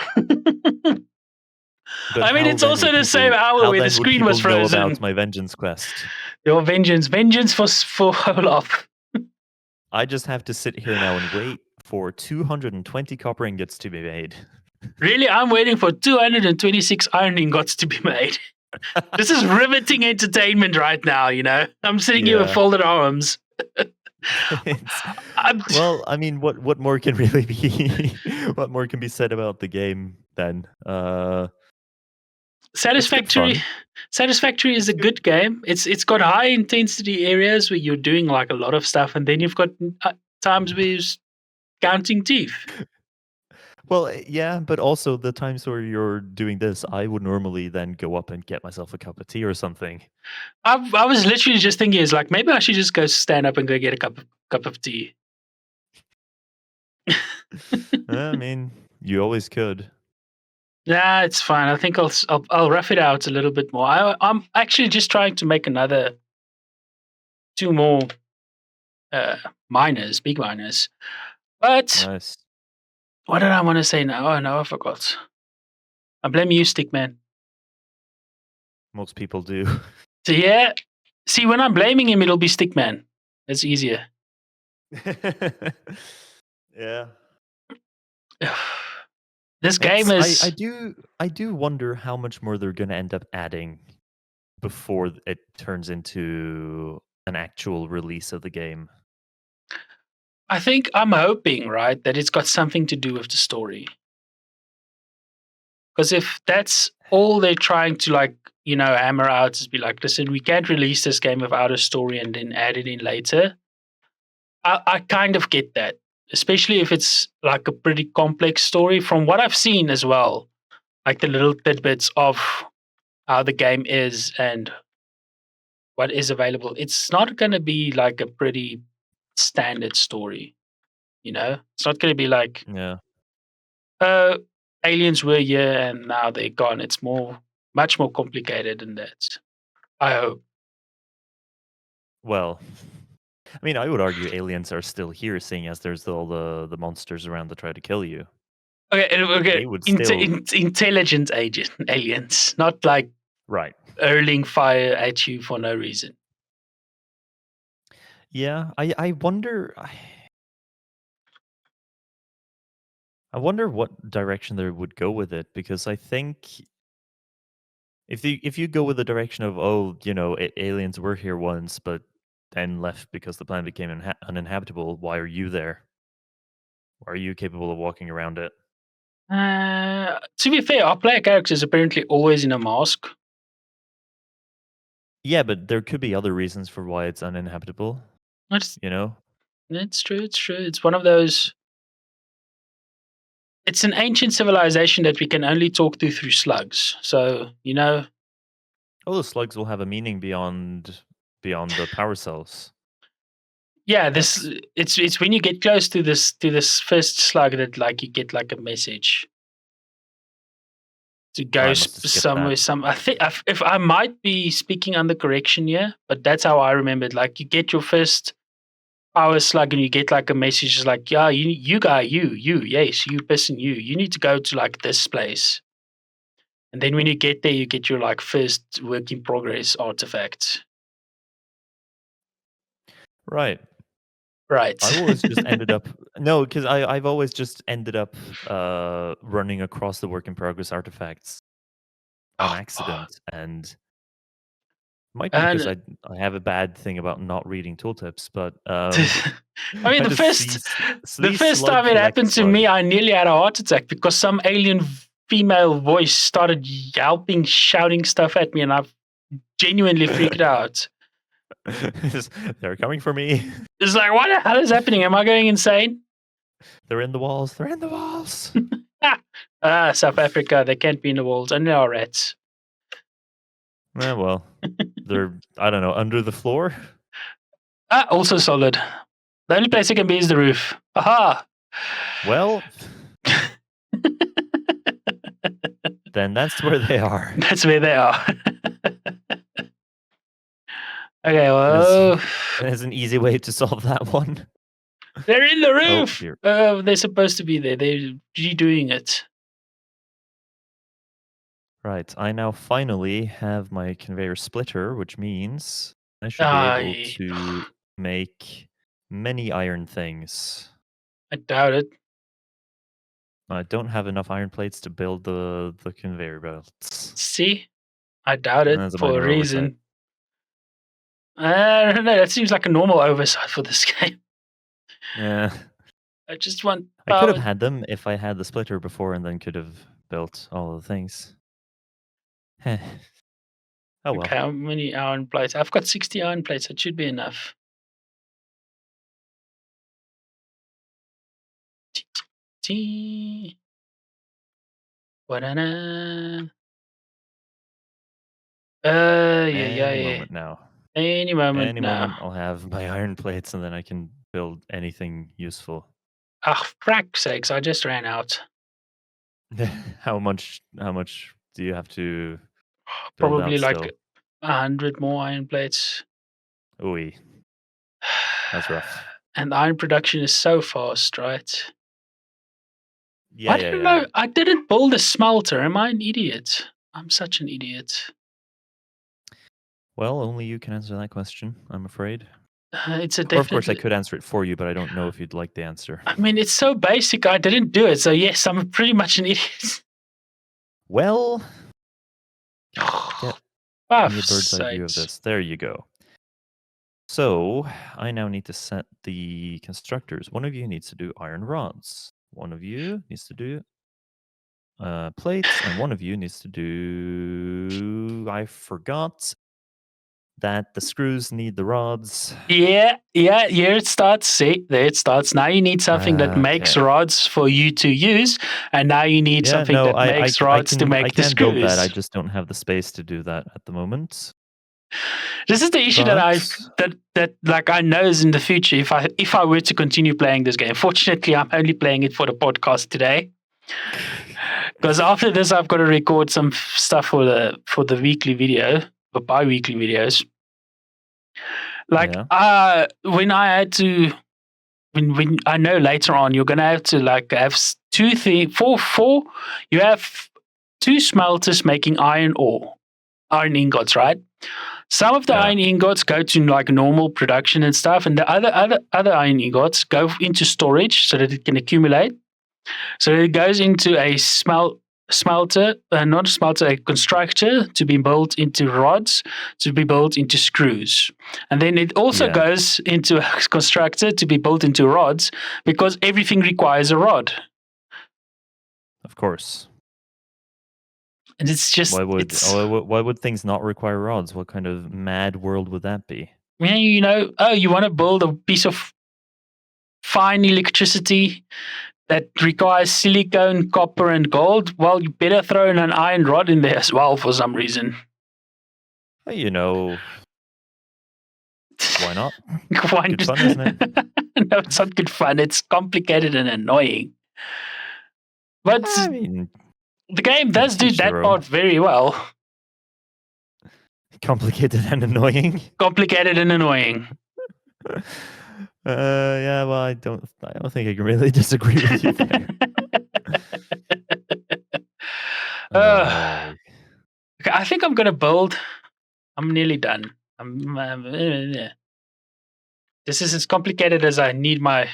But I mean, it's also the same hour where the screen was frozen. Know about my vengeance quest? Your vengeance for Olav. I just have to sit here now and wait for 220 copper ingots to be made. Really? I'm waiting for 226 iron ingots to be made. This is riveting entertainment right now, you know? I'm sitting here with folded arms. Well, I mean, what more can really be... what more can be said about the game then? Satisfactory is a good game. It's got high intensity areas where you're doing like a lot of stuff, and then you've got times where you're counting teeth. Well, yeah, but also the times where you're doing this, I would normally then go up and get myself a cup of tea or something. I was literally just thinking, is like, maybe I should just go stand up and go get a cup of tea. I mean, you always could. Nah, it's fine. I think I'll rough it out a little bit more. I'm actually just trying to make another 2 more big miners. But nice. What did I want to say now? Oh no, I forgot. I blame you, Stickman. Most people do. So yeah, see, when I'm blaming him, it'll be Stickman. It's easier. Yeah. This game is... I do wonder how much more they're going to end up adding before it turns into an actual release of the game. I think I'm hoping, right, that it's got something to do with the story. Because if that's all they're trying to, like, you know, hammer out, is be like, listen, we can't release this game without a story and then add it in later. I kind of get that. Especially if it's like a pretty complex story, from what I've seen as well, like the little tidbits of how the game is and what is available. It's not going to be like a pretty standard story. It's not going to be like, Yeah. uh, aliens were here and now they're gone. It's much more complicated than that. I hope. Well, I mean, I would argue aliens are still here, seeing as there's all the monsters around that try to kill you. Okay. They would still Intelligent aliens, not like right. hurling fire at you for no reason. Yeah, I wonder. I wonder what direction they would go with it, because I think if you go with the direction of, oh, aliens were here once, but then left because the planet became uninhabitable. Why are you there? Why are you capable of walking around it? To be fair, our player character is apparently always in a mask. Yeah, but there could be other reasons for why it's uninhabitable. That's You know? it's true. It's true. It's one of those. It's an ancient civilization that we can only talk to through slugs. So Oh, the slugs will have a meaning beyond the power cells. yeah. That's It's when you get close to this first slug that like you get like a message to go I must have skipped somewhere. that. I think if I might be speaking under correction here, but that's how I remember it. Like you get your first power slug and you get like a message it's like, yeah, you guy, yes, you person, you need to go to like this place. And then when you get there, you get your like first work in progress artifact. Right. Right. I've always just ended up no, because I've always just ended up running across the work in progress artifacts on accident, and might be because and I have a bad thing about not reading tooltips, but I mean, I just the see first slug time it collect happened to slug. me, I nearly had a heart attack because some alien female voice started yelping, shouting stuff at me, and I genuinely freaked out. They're coming for me. It's like, what the hell is happening? Am I going insane? They're in the walls. They're in the walls. South Africa, they can't be in the walls, and there are rats. Well, they're I don't know, under the floor. Also solid. The only place it can be is the roof. Aha! Well, then that's where they are. That's where they are. Okay, There's well, there's an easy way to solve that one. they're in the Oh roof. dear. They're supposed to be there. They're redoing it. Right. I now finally have my conveyor splitter, which means I should be able I to make many iron things. I doubt it. I don't have enough iron plates to build the conveyor belts. See, I doubt it That's a for a minor oversight. reason. I don't know. That seems like a normal oversight for this game. Yeah. I just want I could have power. had them if I had the splitter before and then could have built all the things. Heh. Oh Okay, well. how many iron plates? I've got 60 iron plates. That should be enough. Tee. Wa-da-da. Any Yeah. moment now. Any moment Any now. moment I'll have my iron plates and then I can build anything useful. Ah, frack's sakes, I just ran out. How much do you have to build Probably out like still? 100 more iron plates. Ooh, that's rough. And the iron production is so fast, right? Yeah, I yeah, don't yeah. know. I didn't build a smelter. Am I an idiot? I'm such an idiot. Well, only you can answer that question, I'm afraid. It's a Or of course I definitely. could answer it for you, but I don't know if you'd like the answer. I mean, it's so basic. I didn't do it. So, yes, I'm pretty much an idiot. Well, get Oh, me a bird's eye view of sakes. this. There you go. So, I now need to set the constructors. One of you needs to do iron rods. One of you needs to do plates, and one of you needs to do. I forgot that the screws need the rods. Yeah. Here it starts. See, there it starts. Now you need something that makes Okay. rods for you to use, and now you need Yeah, something no, that makes rods to I make the can build that. I screws. just don't have the space to do that at the moment. This is the issue But that like I know is in the future if I were to continue playing this game. Fortunately, I'm only playing it for the podcast today. Because after this, I've got to record some stuff for the weekly video, or bi-weekly videos. Like when I had to, when I know later on you're gonna have to like have four. You have 2 smelters making iron ore, iron ingots, right? Some of the iron ingots go to like normal production and stuff, and the other iron ingots go into storage so that it can accumulate. So it goes into a smelter, not a smelter, a constructor to be built into rods, to be built into screws. And then it also goes into a constructor to be built into rods because everything requires a rod. Of course. And it's just why would things not require rods? What kind of mad world would that be? Yeah, you know, you want to build a piece of fine electricity that requires silicone, copper, and gold. Well, you better throw in an iron rod in there as well for some reason. Well, you know, why not? Good fun, isn't it? No, it's not good fun. It's complicated and annoying. But I mean, the game does do that part very well. Complicated and annoying. Complicated and annoying. Yeah, well, I don't think I can really disagree with you there. Okay, I think I'm gonna build. I'm nearly done. This is as complicated as I need my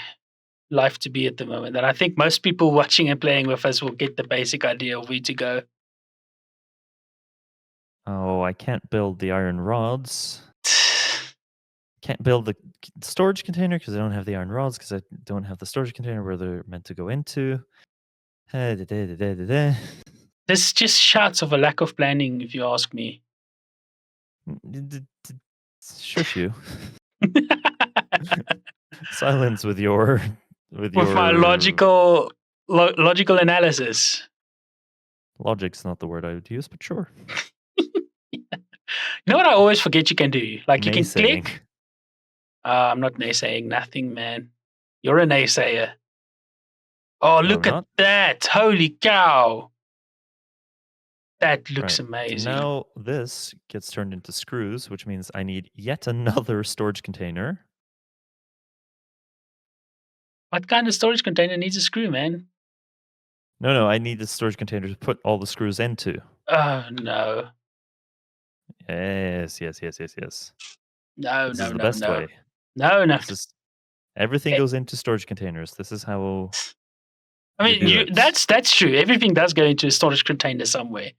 life to be at the moment, and I think most people watching and playing with us will get the basic idea of where to go. Oh, I can't build the iron rods. Can't build the storage container because I don't have the iron rods because I don't have the storage container where they're meant to go into. This just shouts of a lack of planning, if you ask me. Shush you. Silence with your my logical analysis. Logic's not the word I would use, but sure. You know what I always forget you can do? Like you can Naysaying. click. I'm not naysaying nothing, man. You're a naysayer. Oh, look at that. Holy cow. That looks amazing. So now this gets turned into screws, which means I need yet another storage container. What kind of storage container needs a screw, man? No, I need the storage container to put all the screws into. Oh, no. Yes. No, This is no, the no, best no. way. No. Everything goes into storage containers. This is how. I mean, that's true. Everything does go into a storage container somewhere.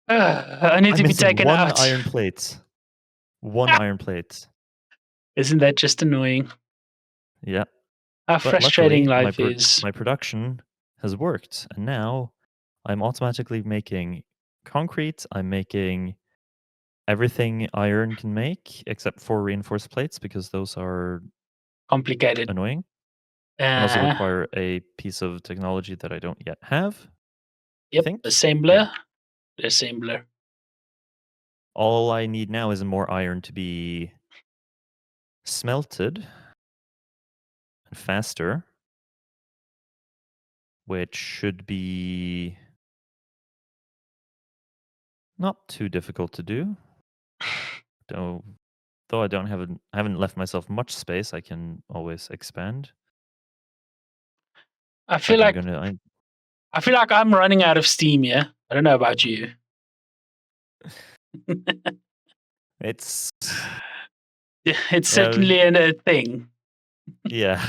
I need to be taken out. One iron plate. One iron plate. Isn't that just annoying? Yeah. How frustrating life is. My production has worked, and now I'm automatically making concrete. I'm making everything iron can make, except for reinforced plates, because those are complicated, annoying, and also require a piece of technology that I don't yet have. Yep, assembler. The assembler. All I need now is more iron to be smelted and faster, which should be not too difficult to do. Though I haven't left myself much space, I can always expand. I feel like I'm running out of steam here. I don't know about you. It's certainly a thing. Yeah.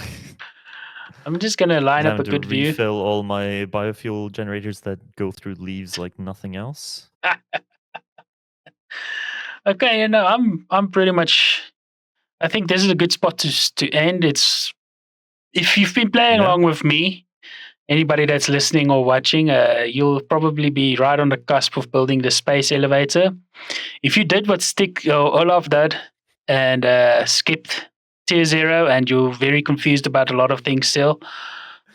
I'm just gonna line up a good view. Refill all my biofuel generators that go through leaves like nothing else. Okay, I'm pretty much. I think this is a good spot to end. It's if you've been playing along with me, anybody that's listening or watching, you'll probably be right on the cusp of building the space elevator. If you did what Olav did and skipped tier 0 and you're very confused about a lot of things still,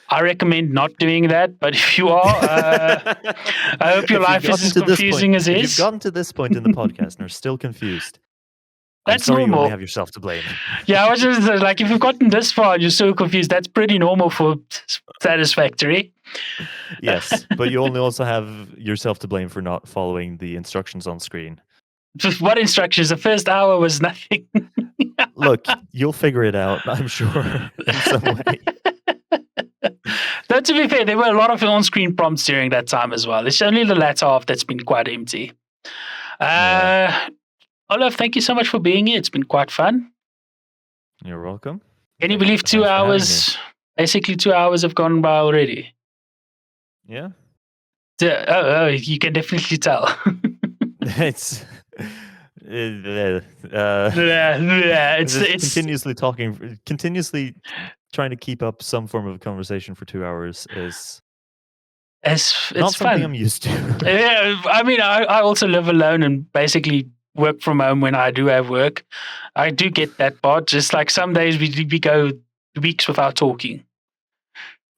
I recommend not doing that, but if you are, I hope your life is as confusing as If his. you've gotten to this point in the podcast and are still confused, I'm That's sorry, you normal. only have yourself to blame. Yeah, I was just like, if you've gotten this far and you're so confused, that's pretty normal for Satisfactory. Yes, but you only also have yourself to blame for not following the instructions on screen. What instructions? The first hour was nothing. Look, you'll figure it out, I'm sure, in some way. Though, to be fair, there were a lot of on-screen prompts during that time as well. It's only the latter half that's been quite empty. Olav, thank you so much for being here. It's been quite fun. You're welcome. Can you believe 2 hours, basically 2 hours have gone by already? Yeah. You can definitely tell. It's continuously trying to keep up some form of conversation for 2 hours is it's not something fun. I'm used to. Yeah, I mean, I also live alone and basically work from home when I do have work. I do get that part. Just like some days we go weeks without talking.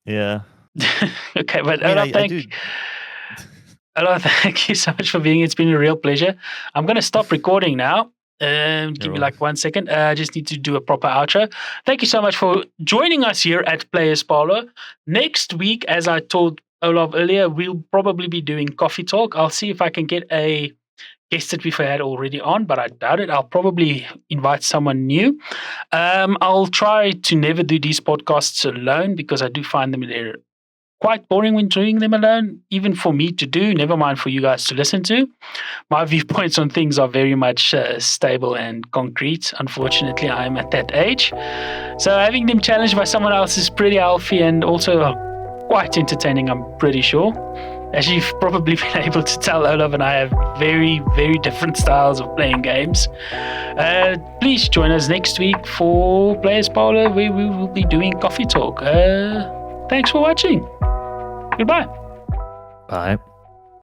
Yeah. Okay, but Olav, thank you so much for being here. It's been a real pleasure. I'm going to stop recording now. Give me like 1 second. I just need to do a proper outro. Thank you so much for joining us here at Players Parlor. Next week, as I told Olav earlier, we'll probably be doing coffee talk. I'll see if I can get a guest that we've had already on, but I doubt it. I'll probably invite someone new. I'll try to never do these podcasts alone because I do find them they're quite boring when doing them alone, even for me to do, never mind for you guys to listen to. My viewpoints on things are very much stable and concrete. Unfortunately, I'm at that age. So having them challenged by someone else is pretty healthy and also quite entertaining, I'm pretty sure. As you've probably been able to tell, Olav and I have very, very different styles of playing games. Please join us next week for Players Parlor, where we will be doing coffee talk. Thanks for watching. Goodbye. Bye.